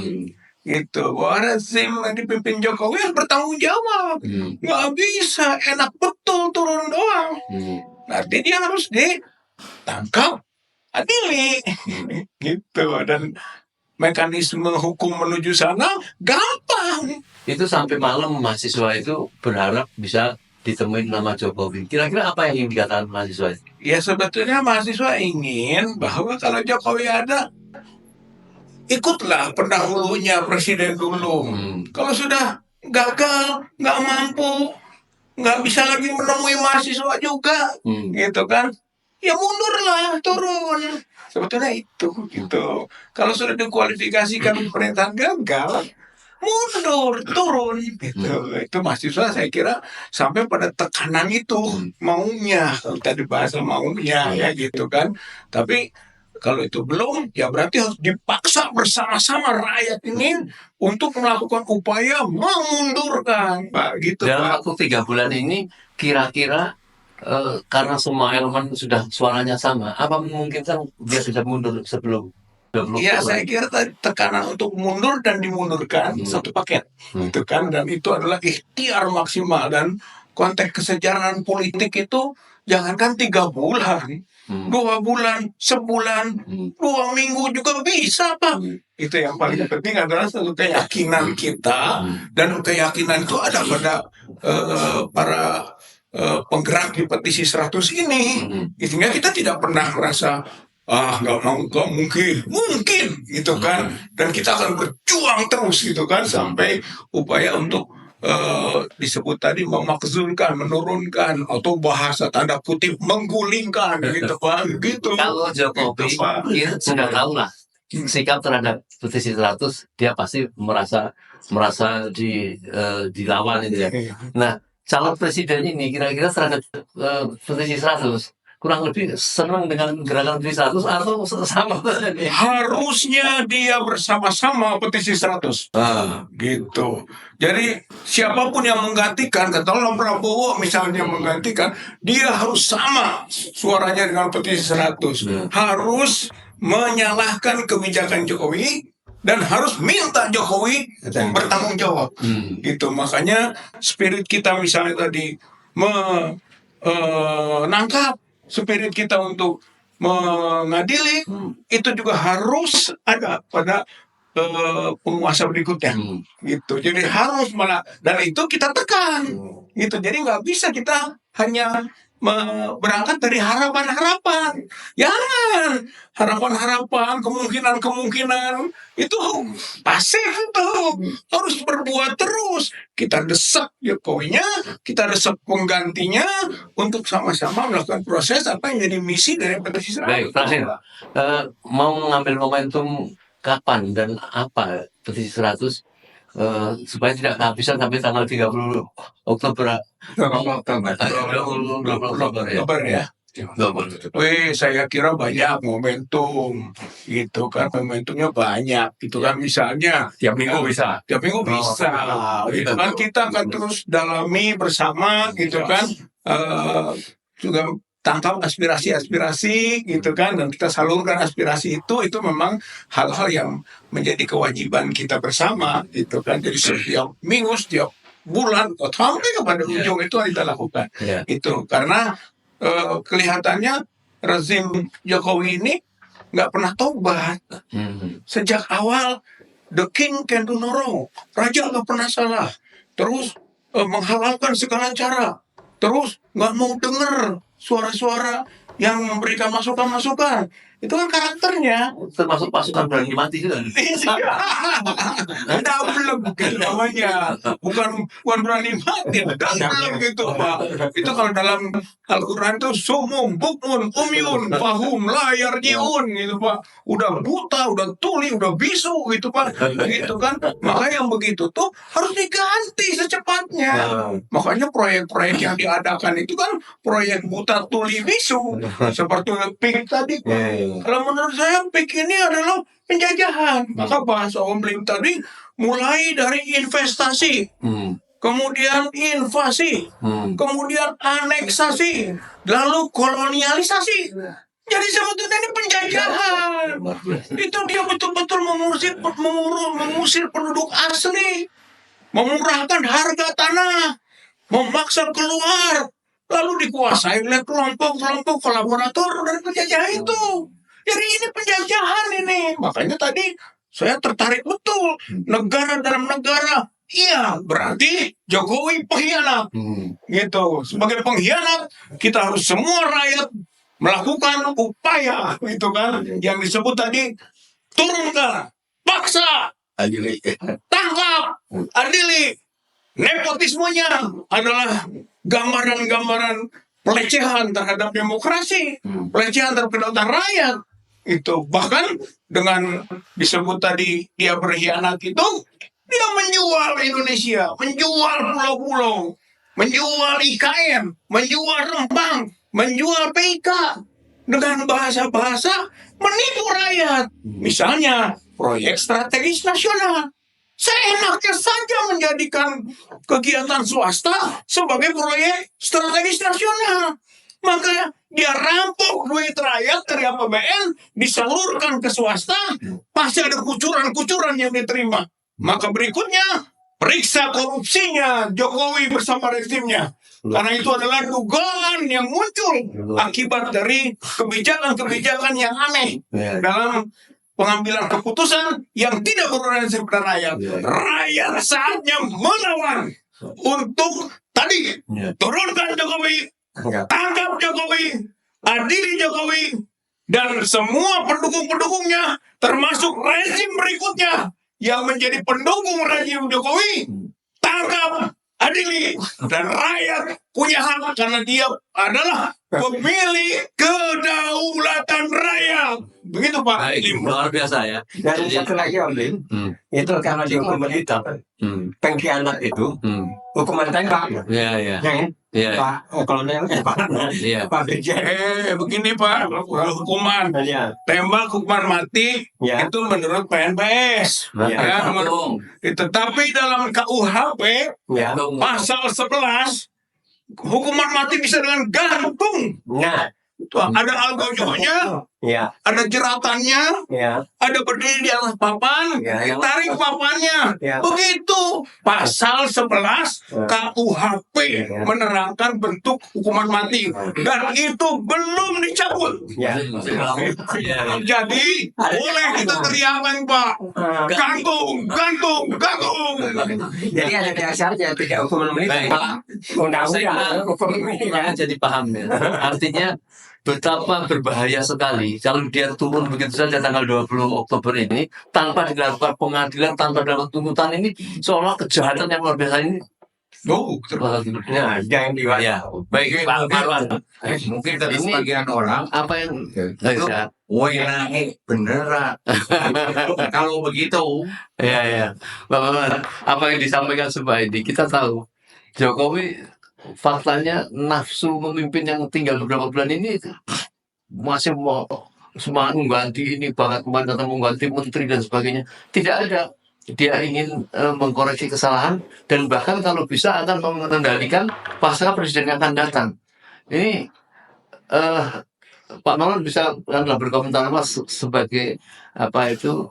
gitu, bahwa rezim yang dipimpin Jokowi harus bertanggung jawab. Nggak bisa enak betul turun doang, nanti dia harus ditangkap, adili gitu. Dan mekanisme hukum menuju sana gampang. Itu sampai malam mahasiswa itu berharap bisa ditemuin nama Jokowi. Kira-kira apa yang ingin dikatakan mahasiswa itu? Ya sebetulnya mahasiswa ingin bahwa kalau Jokowi ada, ikutlah pendahulunya presiden dulu. Kalau sudah gagal, nggak mampu, nggak bisa lagi menemui mahasiswa juga, gitu kan? Ya mundurlah, turun. Sebetulnya itu, gitu. Kalau sudah dikualifikasikan pemerintahan gagal, mundur, turun, gitu. Itu mahasiswa saya kira sampai pada tekanan itu maunya, kalau tadi bahasa maunya ya gitu kan. Tapi kalau itu belum, ya berarti harus dipaksa bersama-sama rakyat ini untuk melakukan upaya memundurkan, Pak, gitu Dalam Pak. waktu 3 bulan ini, kira-kira karena semua elemen sudah suaranya sama, apa memungkinkan dia bisa mundur sebelum 20 Ya Oktober? saya kira tadi tekanan untuk mundur dan dimundurkan satu paket, gitu kan, dan itu adalah ikhtiar maksimal. Dan konteks kesejarahan politik itu jangankan 3 bulan, 2 bulan, sebulan, 2 minggu juga bisa Pak. Itu yang paling penting adalah satu keyakinan kita, dan keyakinan itu ada pada para penggerak di petisi 100 ini. Sehingga kita tidak pernah merasa nggak mungkin gitu kan, dan kita akan berjuang terus gitu kan sampai upaya untuk disebut tadi memakzulkan, menurunkan, atau bahasa tanda kutip menggulingkan gitu Pak, gitu. Kalau Jokowi Gitu, Pak. ya, sudah tahu lah sikap terhadap petisi 100, dia pasti merasa dilawan itu ya. Nah, calon presiden ini kira-kira terhadap petisi 100 kurang lebih senang dengan gerakan petisi 100 atau sama saja? Harusnya dia bersama-sama petisi 100. Gitu. Jadi siapapun yang menggantikan, katakanlah Prabowo misalnya menggantikan, dia harus sama suaranya dengan petisi 100. Harus menyalahkan kebijakan Jokowi dan harus minta Jokowi bertanggung jawab. Gitu. Makanya spirit kita misalnya tadi menangkap, spirit kita untuk mengadili, itu juga harus ada pada penguasa berikutnya, gitu. Jadi harus dan itu kita tekan, gitu. Jadi nggak bisa kita hanya berangkat dari harapan-harapan, jangan harapan-harapan, kemungkinan-kemungkinan itu pasif, itu harus berbuat terus. Kita desak Jokowinya, kita desak penggantinya untuk sama-sama melakukan proses apa yang jadi misi dari petisi 100. Baik, terakhir, mau mengambil momentum kapan dan apa petisi 100 supaya tidak kehabisan sampai tanggal 30 Oktober. Oktober ya. Saya kira banyak momentum, gitu kan, momentumnya banyak, gitu kan, misalnya Tiap minggu bisa. gitu kan, kita akan terus dalami bersama, gitu kan, juga tangkap aspirasi-aspirasi, gitu kan, dan kita salurkan aspirasi itu memang hal-hal yang menjadi kewajiban kita bersama, gitu kan. Jadi setiap minggu, setiap bulan, sampai kepada ujung itu kita lakukan. Itu karena kelihatannya rezim Jokowi ini nggak pernah tobat. Sejak awal, the king can do no wrong, raja nggak pernah salah, terus menghalalkan segala cara, terus nggak mau dengar suara-suara yang memberikan masukan-masukan. Itu kan karakternya. Termasuk pasukan berani mati juga. Dablem gitu namanya. Bukan berani mati, dablem gitu Pak. Itu kalau dalam Al-Quran itu sumum, bukmun, umyun, fahum, layar, jiun gitu Pak. Udah buta, udah tuli, udah bisu gitu Pak. Gitu kan. Makanya yang begitu tuh harus diganti secepatnya. Makanya proyek-proyek yang diadakan itu kan proyek buta, tuli, bisu. Seperti PIK tadi Pak. Kalau menurut saya PIK ini adalah penjajahan. Maka bahasa Om Lim tadi mulai dari investasi, kemudian invasi, kemudian aneksasi, lalu kolonialisasi. Jadi sebetulnya ini penjajahan. Itu dia betul-betul mengusir penduduk asli, memurahkan harga tanah, memaksa keluar, lalu dikuasai oleh kelompok-kelompok kolaborator dari penjajah itu. Jadi ini penjajahan ini. Makanya tadi saya tertarik betul. Negara dalam negara, iya berarti Jokowi pengkhianat. Gitu. Sebagai pengkhianat, kita harus semua rakyat melakukan upaya, gitu kan, yang disebut tadi, turunkan, paksa, tangkap, adili. Nepotismenya adalah gambaran-gambaran pelecehan terhadap demokrasi, pelecehan terhadap kedaulatan rakyat. Itu bahkan dengan disebut tadi dia berkhianat itu, dia menjual Indonesia, menjual pulau-pulau, menjual IKN, menjual Rempang, menjual PIK dengan bahasa-bahasa menipu rakyat. Misalnya proyek strategis nasional. Seenaknya saja menjadikan kegiatan swasta sebagai proyek strategis nasional. Maka dia rampok duit rakyat dari APBN, disalurkan ke swasta, pasti ada kucuran-kucuran yang diterima. Maka berikutnya, periksa korupsinya Jokowi bersama rezimnya. Karena itu adalah dugaan yang muncul akibat dari kebijakan-kebijakan yang aneh dalam pengambilan keputusan yang tidak berorientasi pada rakyat. Rakyat saatnya melawan untuk tadi turunkan Jokowi, tangkap Jokowi, adili Jokowi, dan semua pendukung-pendukungnya, termasuk rezim berikutnya yang menjadi pendukung rezim Jokowi, tangkap, adili, dan rakyat punya hak karena dia adalah pemilik kedaulatan rakyat. Begitu Pak. Baik, luar biasa ya. Dan satu lagi Om Lim, itu karena dihukum begitu, pengkhianat itu hukuman tembak. Iya, iya. Iya. Pak Kolonel, Iya. Pak Brigjen. Begini Pak, kalau hukuman tembak, hukuman mati Ya. itu menurut PNPS. Ya. Tetapi dalam KUHP Ya. pasal 11 hukuman mati bisa dengan gantung. Nah, Tuh, ada algojonya, ya, ada jeratannya, ya, ada berdiri di atas papan, Ya. ditarik papannya. Ya. Begitu pasal 11 KUHP Ya. menerangkan bentuk hukuman mati, dan itu belum dicabut. ya. Jadi boleh kita teriakan Pak, gantung, gantung, gantung. Jadi ada dasarnya tidak hukuman militer. Undang-undang hukum militer. Jadi paham ya. Artinya betapa berbahaya sekali kalau dia turun begitu saja tanggal 20 Oktober ini tanpa dilakukan pengadilan, tanpa dapat tuntutan. Ini seolah kejahatan yang luar biasa ini. Nah, jangan diwajib. Ya, baik Pak Marwan. Mungkin dari Ini- sebagian orang Apa yang itu wenangnya beneran. Kalau begitu, ya, Bapak, apa yang disampaikan Subah ini kita tahu Jokowi faktanya nafsu memimpin yang tinggal beberapa bulan ini masih mau semangat mengganti ini, bahkan kemarin datang mengganti menteri dan sebagainya. Tidak ada. Dia ingin mengkoreksi kesalahan dan bahkan kalau bisa akan mengendalikan pasca presiden yang akan datang. Ini Pak Marwan bisa berkomentar Mas sebagai apa itu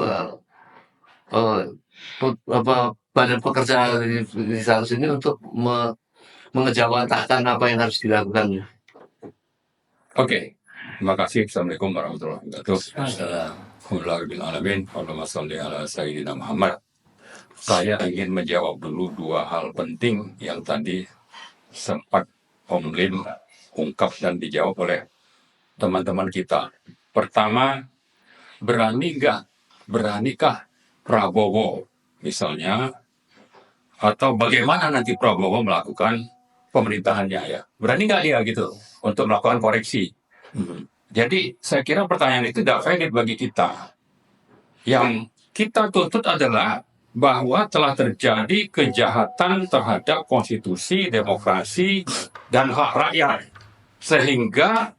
badan pekerja di sini untuk mengejawantahkan apa yang harus dilakukan. Oke, terima kasih. Assalamualaikum warahmatullahi wabarakatuh. Alhamdulillahirrahmanirrahim. Allahumma sholli ala Sayyidina Muhammad. Saya ingin menjawab dulu dua hal penting yang tadi sempat Om Lim ungkap dan dijawab oleh teman-teman kita. Pertama, beranikah Prabowo misalnya, atau bagaimana nanti Prabowo melakukan pemerintahannya ya? Berani nggak dia gitu untuk melakukan koreksi? Jadi saya kira pertanyaan itu tidak valid bagi kita. Yang kita tuntut adalah bahwa telah terjadi kejahatan terhadap konstitusi, demokrasi, dan hak rakyat. Sehingga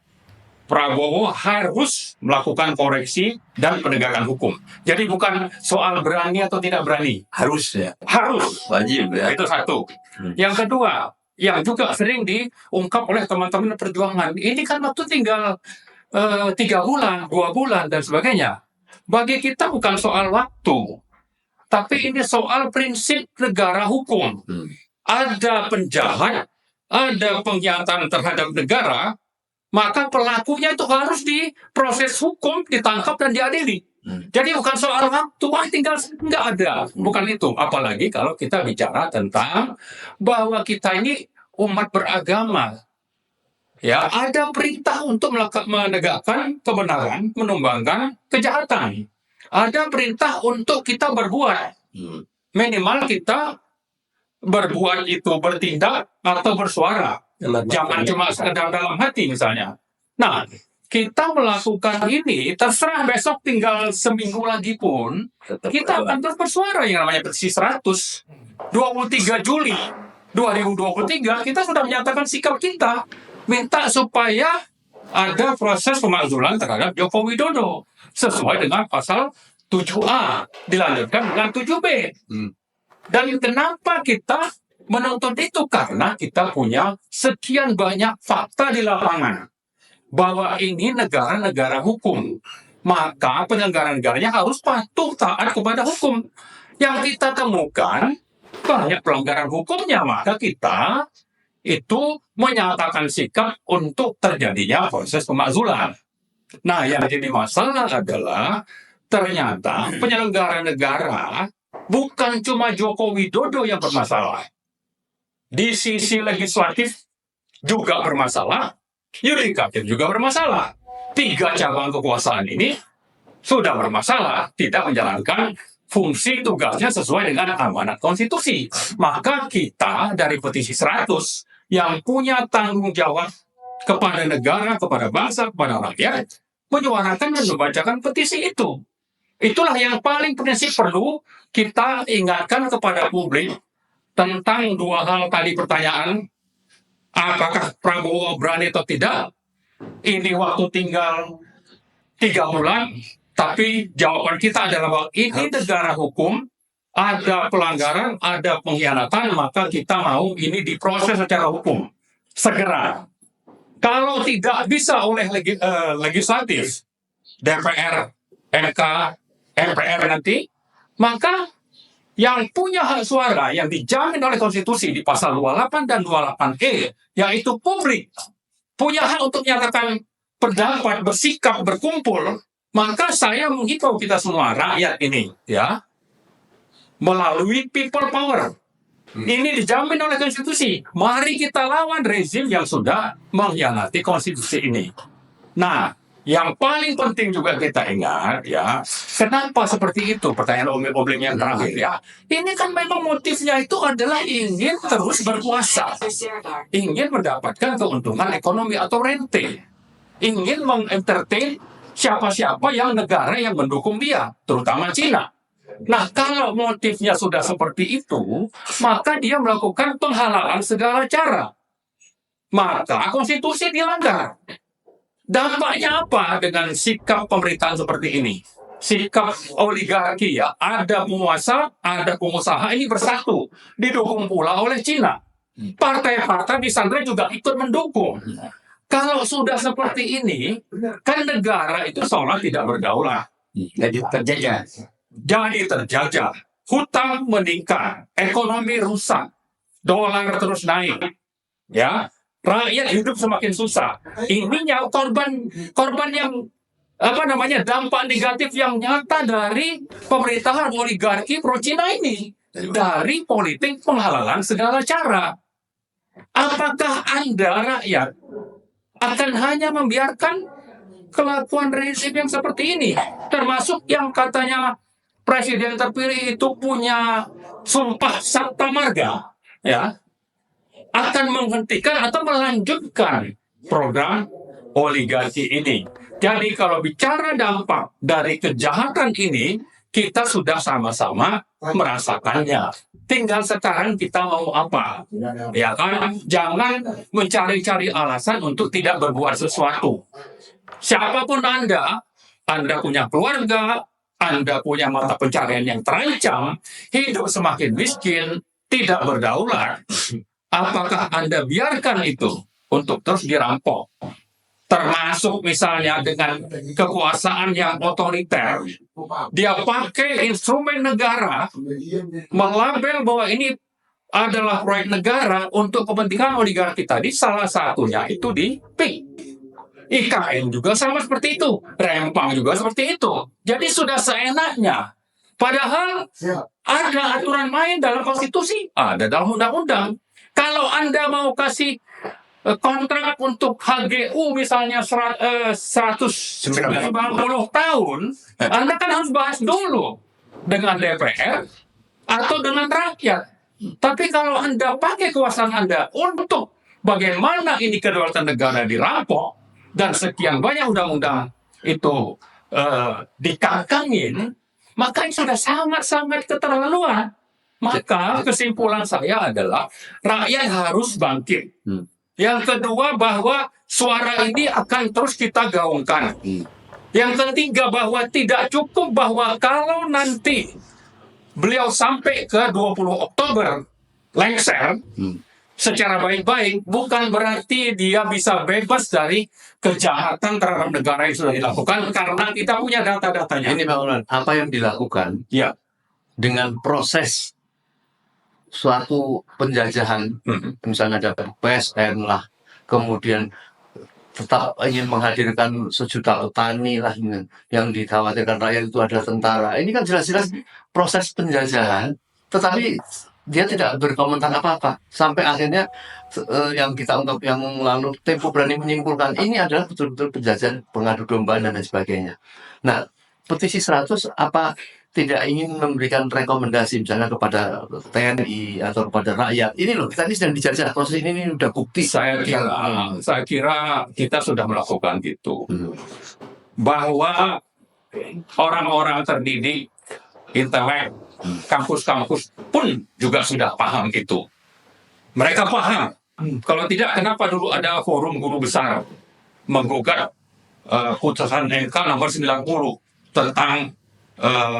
Prabowo harus melakukan koreksi dan penegakan hukum. Jadi bukan soal berani atau tidak berani. Harus ya, Harus. wajib ya. Itu satu. Yang kedua, yang juga sering diungkap oleh teman-teman perjuangan. Ini kan waktu tinggal 3 bulan, 2 bulan, dan sebagainya. Bagi kita bukan soal waktu, tapi ini soal prinsip negara hukum. Ada penjahat, ada pengkhianatan terhadap negara, maka pelakunya itu harus diproses hukum, ditangkap dan diadili. Jadi bukan soal waktu, tinggal nggak ada, bukan itu. Apalagi kalau kita bicara tentang bahwa kita ini umat beragama, ya ada perintah untuk menegakkan kebenaran, menumbangkan kejahatan. Ada perintah untuk kita berbuat, minimal kita berbuat itu bertindak atau bersuara. Jangan cuma sekedar dalam hati misalnya. Nah, kita melakukan ini, terserah besok tinggal seminggu lagi pun, kita akan terus bersuara yang namanya petisi 100. 23 Juli 2023, kita sudah menyatakan sikap kita. Minta supaya ada proses pemakzulan terhadap Joko Widodo. Sesuai dengan pasal 7A, dilanjutkan dengan 7B. Dan kenapa kita menuntut itu? Karena kita punya sekian banyak fakta di lapangan bahwa ini negara-negara hukum. Maka penyelenggara negaranya harus patuh taat kepada hukum. Yang kita temukan banyak pelanggaran hukumnya, maka kita itu menyatakan sikap untuk terjadinya proses pemakzulan. Nah, yang jadi masalah adalah ternyata penyelenggara negara bukan cuma Joko Widodo yang bermasalah. Di sisi legislatif juga bermasalah, yudikatif juga bermasalah. 3 cabang kekuasaan ini sudah bermasalah, tidak menjalankan fungsi tugasnya sesuai dengan amanat konstitusi. Maka kita dari petisi 100 yang punya tanggung jawab kepada negara, kepada bangsa, kepada rakyat, menyuarakan dan membacakan petisi itu. Itulah yang paling prinsip perlu kita ingatkan kepada publik tentang 2 hal tadi pertanyaan. Apakah Prabowo berani atau tidak? Ini waktu tinggal 3 bulan, tapi jawaban kita adalah bahwa ini negara hukum, ada pelanggaran, ada pengkhianatan, maka kita mau ini diproses secara hukum segera. Kalau tidak bisa oleh legislatif, DPR, MK, MPR nanti, maka yang punya hak suara yang dijamin oleh konstitusi di pasal 28 dan 28E, yaitu publik, punya hak untuk menyatakan pendapat, bersikap, berkumpul, maka saya menghimbau kita semua rakyat ini, ya, melalui people power. Ini dijamin oleh konstitusi. Mari kita lawan rezim yang sudah mengkhianati konstitusi ini. Nah, yang paling penting juga kita ingat, ya, kenapa seperti itu? Pertanyaan Om yang terakhir, ya. Ini kan memang motifnya itu adalah ingin terus berkuasa, ingin mendapatkan keuntungan ekonomi atau rente, ingin mengentertain siapa-siapa yang negara yang mendukung dia, terutama Cina. Nah, kalau motifnya sudah seperti itu, maka dia melakukan penghalalan segala cara. Maka konstitusi dilanggar. Dampaknya apa dengan sikap pemerintahan seperti ini? Sikap oligarki, ya, ada penguasa, ada pengusaha, ini bersatu, didukung pula oleh Cina. Partai-partai di sana juga ikut mendukung. Kalau sudah seperti ini, kan negara itu seolah tidak berdaulat. Jadi terjajah. Jadi terjajah, hutang meningkat, ekonomi rusak, dolar terus naik, ya, rakyat hidup semakin susah. Ininya korban yang dampak negatif yang nyata dari pemerintahan oligarki pro Cina ini, dari politik penghalalan segala cara. Apakah Anda rakyat akan hanya membiarkan kelakuan rezim yang seperti ini, termasuk yang katanya presiden terpilih itu punya sumpah sabta marga, ya, akan menghentikan atau melanjutkan program oligarki ini. Jadi kalau bicara dampak dari kejahatan ini, kita sudah sama-sama merasakannya. Tinggal sekarang kita mau apa, ya kan? Jangan mencari-cari alasan untuk tidak berbuat sesuatu. Siapapun Anda punya keluarga, Anda punya mata pencarian yang terancam, hidup semakin miskin, tidak berdaulat. Apakah Anda biarkan itu untuk terus dirampok? Termasuk misalnya dengan kekuasaan yang otoriter. Dia pakai instrumen negara, melabel bahwa ini adalah proyek negara untuk kepentingan oligarki tadi, salah satunya itu di PIK. IKN juga sama seperti itu. Rempang juga seperti itu. Jadi sudah seenaknya. Padahal ada aturan main dalam konstitusi, ada dalam undang-undang. Kalau Anda mau kasih kontrak untuk HGU misalnya 190 tahun, Anda kan harus bahas dulu dengan DPR atau dengan rakyat. Tapi kalau Anda pakai kekuasaan Anda untuk bagaimana ini kedaulatan negara dirampok dan sekian banyak undang-undang itu dikangkangin, maka ini sudah sangat-sangat keterlaluan. Maka kesimpulan saya adalah rakyat harus bangkit. Yang kedua, bahwa suara ini akan terus kita gaungkan. Yang ketiga, bahwa tidak cukup bahwa kalau nanti beliau sampai ke 20 Oktober lengser secara baik-baik, bukan berarti dia bisa bebas dari kejahatan terhadap negara yang sudah dilakukan, karena kita punya data-datanya. Ini Bang Ulan, apa yang dilakukan Ya, dengan proses suatu penjajahan, misalnya ada PSN lah, kemudian tetap ingin menghadirkan sejuta petani lah, yang dikhawatirkan rakyat itu adalah tentara. Ini kan jelas-jelas proses penjajahan, tetapi dia tidak berkomentar apa-apa sampai akhirnya yang kita untuk yang lalu Tempo berani menyimpulkan ini adalah betul-betul penjajahan, pengadu domba dan lain sebagainya. Nah, petisi 100 apa tidak ingin memberikan rekomendasi misalnya kepada TNI atau kepada rakyat, ini loh kita ini sedang dijajah, proses ini udah bukti. saya kira kita sudah melakukan itu. Bahwa orang-orang terdidik, intelek, kampus-kampus pun juga sudah paham itu. Mereka paham. Kalau tidak, kenapa dulu ada forum guru besar menggugat putusan MK nomor 90 tentang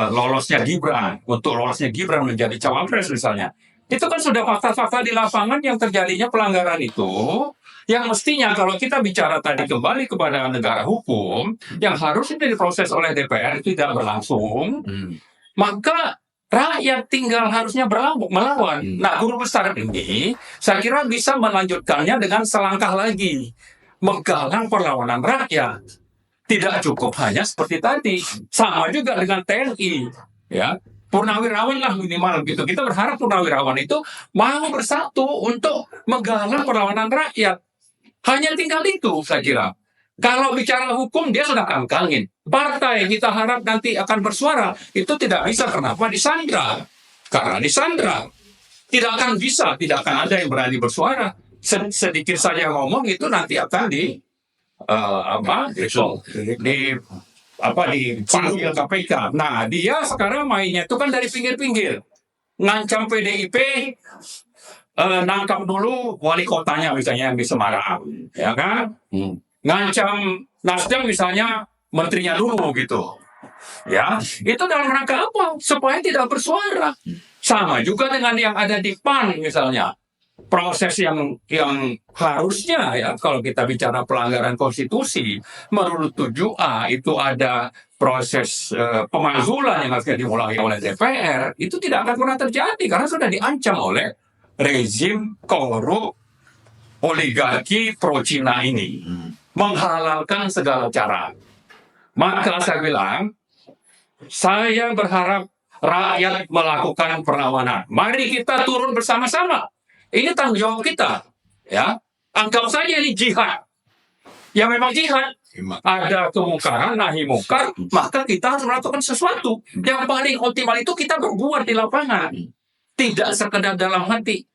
lolosnya Gibran, untuk lolosnya Gibran menjadi cawapres misalnya. Itu kan sudah fakta-fakta di lapangan yang terjadinya pelanggaran itu, yang mestinya kalau kita bicara tadi kembali kepada negara hukum, yang harusnya diproses oleh DPR itu tidak berlangsung, maka rakyat tinggal harusnya melawan. Nah, guru besar ini saya kira bisa melanjutkannya dengan selangkah lagi, menggalang perlawanan rakyat. Tidak cukup hanya seperti tadi, sama juga dengan TNI, ya. Purnawirawan lah minimal gitu. Kita berharap purnawirawan itu mau bersatu untuk menggalang perlawanan rakyat. Hanya tinggal itu, saya kira. Kalau bicara hukum, dia sudah kangkangin. Partai kita harap nanti akan bersuara, itu tidak bisa. Kenapa? Disandra. Karena disandra. Tidak akan bisa, tidak akan ada yang berani bersuara. Sedikit saja ngomong itu nanti akan dipanggil KPK. Nah, dia sekarang mainnya itu kan dari pinggir-pinggir, ngancam PDIP, nangkap dulu wali kotanya misalnya yang di Semarang, ya kan? Ngancam Nasdem misalnya menterinya dulu gitu, ya. Itu dalam rangka apa? Supaya tidak bersuara. Sama juga dengan yang ada di PAN misalnya. Proses yang harusnya, ya, kalau kita bicara pelanggaran konstitusi menurut 7A itu ada proses pemakzulan yang harus dimulai oleh DPR, itu tidak akan pernah terjadi karena sudah diancam oleh rezim korup oligarki pro Cina ini, menghalalkan segala cara. Maka saya bilang, saya berharap rakyat melakukan perlawanan. Mari kita turun bersama-sama. Ini tanggung jawab kita, ya. Anggap saja ini jihad. Ya memang jihad. Ada kemungkaran, nahi mungkar, maka kita harus melakukan sesuatu. Yang paling optimal itu kita berbuat di lapangan. Tidak sekedar dalam hati.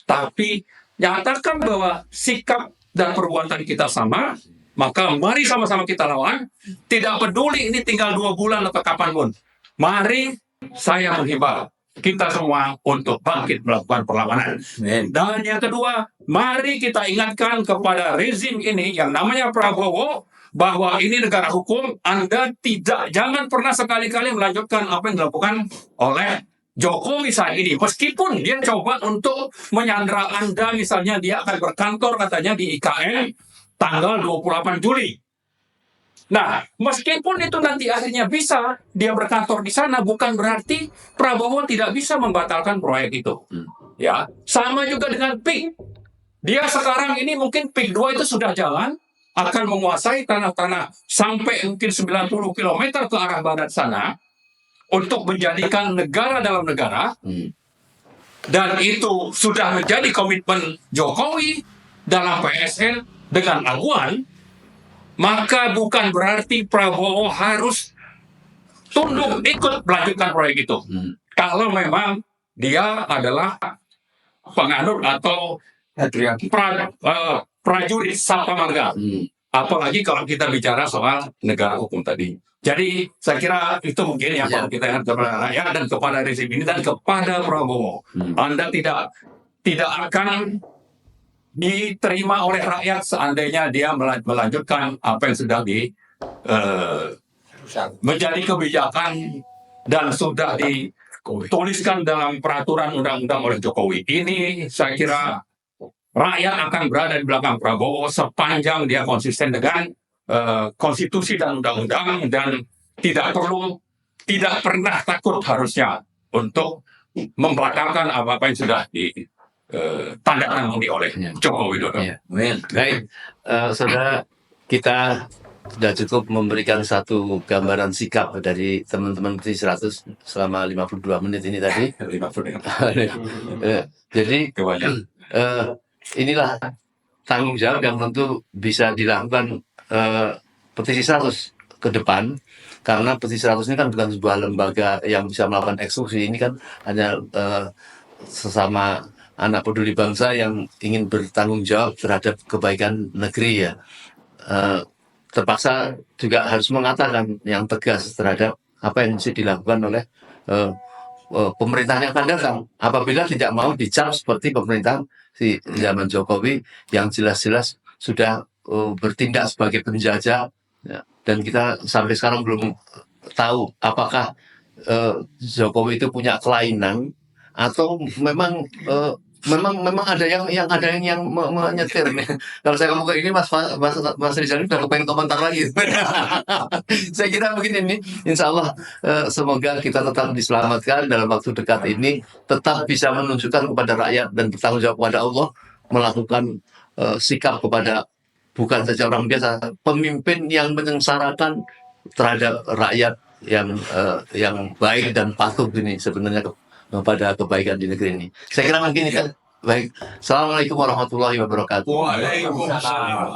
Tapi nyatakan bahwa sikap dan perbuatan kita sama, maka mari sama-sama kita lawan. Tidak peduli ini tinggal 2 bulan atau kapanpun. Mari saya menghimbau kita semua untuk bangkit melakukan perlawanan. Dan yang kedua, mari kita ingatkan kepada rezim ini yang namanya Prabowo, bahwa ini negara hukum. Anda jangan pernah sekali-kali melanjutkan apa yang dilakukan oleh Jokowi saat ini. Meskipun dia coba untuk menyandra Anda, misalnya dia akan berkantor katanya di IKN tanggal 28 Juli. Nah, meskipun itu nanti akhirnya bisa dia berkantor di sana, bukan berarti Prabowo tidak bisa membatalkan proyek itu. Ya, sama juga dengan PIK. Dia sekarang ini mungkin PIK 2 itu sudah jalan, akan menguasai tanah-tanah sampai mungkin 90 km ke arah barat sana untuk menjadikan negara dalam negara. Dan itu sudah menjadi komitmen Jokowi dalam PSN dengan Aguan, maka bukan berarti Prabowo harus tunduk ikut melanjutkan proyek itu. Kalau memang dia adalah penganut atau prajurit Sabta Marga. Apalagi kalau kita bicara soal negara hukum tadi. Jadi saya kira itu mungkin yang perlu kita ingat kepada rakyat dan kepada rezim ini dan kepada Prabowo. Anda tidak akan diterima oleh rakyat seandainya dia melanjutkan apa yang sudah menjadi kebijakan dan sudah dituliskan dalam peraturan undang-undang oleh Jokowi. Ini saya kira rakyat akan berada di belakang Prabowo sepanjang dia konsisten dengan konstitusi dan undang-undang dan tidak pernah takut harusnya untuk membelakangkan apa-apa yang sudah ditandatangani oleh Jokowi Widodo. Baik, saudara, kita sudah cukup memberikan satu gambaran sikap dari teman-teman Petisi 100 selama 52 menit ini tadi. 50. Jadi inilah tanggung jawab yang tentu bisa dilakukan Petisi 100 ke depan, karena Petisi 100 ini kan bukan sebuah lembaga yang bisa melakukan eksekusi. Ini kan hanya sesama anak peduli bangsa yang ingin bertanggung jawab terhadap kebaikan negeri ya. Terpaksa juga harus mengatakan yang tegas terhadap apa yang mesti dilakukan oleh pemerintahan yang akan datang apabila tidak mau dicap seperti pemerintahan di zaman Jokowi yang jelas-jelas sudah bertindak sebagai penjajah ya. Dan kita sampai sekarang belum tahu apakah Jokowi itu punya kelainan atau memang ada yang menyetir nih. Kalau saya ngomong kayak ini Mas Rizal udah kepengen komentar lagi. Saya kira mungkin ini insya Allah semoga kita tetap diselamatkan dalam waktu dekat ini, tetap bisa menunjukkan kepada rakyat dan bertanggung jawab kepada Allah, melakukan sikap kepada bukan saja orang biasa, pemimpin yang menyengsarakan terhadap rakyat yang baik dan patuh ini sebenarnya kepada kebaikan di negeri ini. Saya kira mungkin itu. Baik. Assalamualaikum warahmatullahi wabarakatuh. Waalaikumsalam.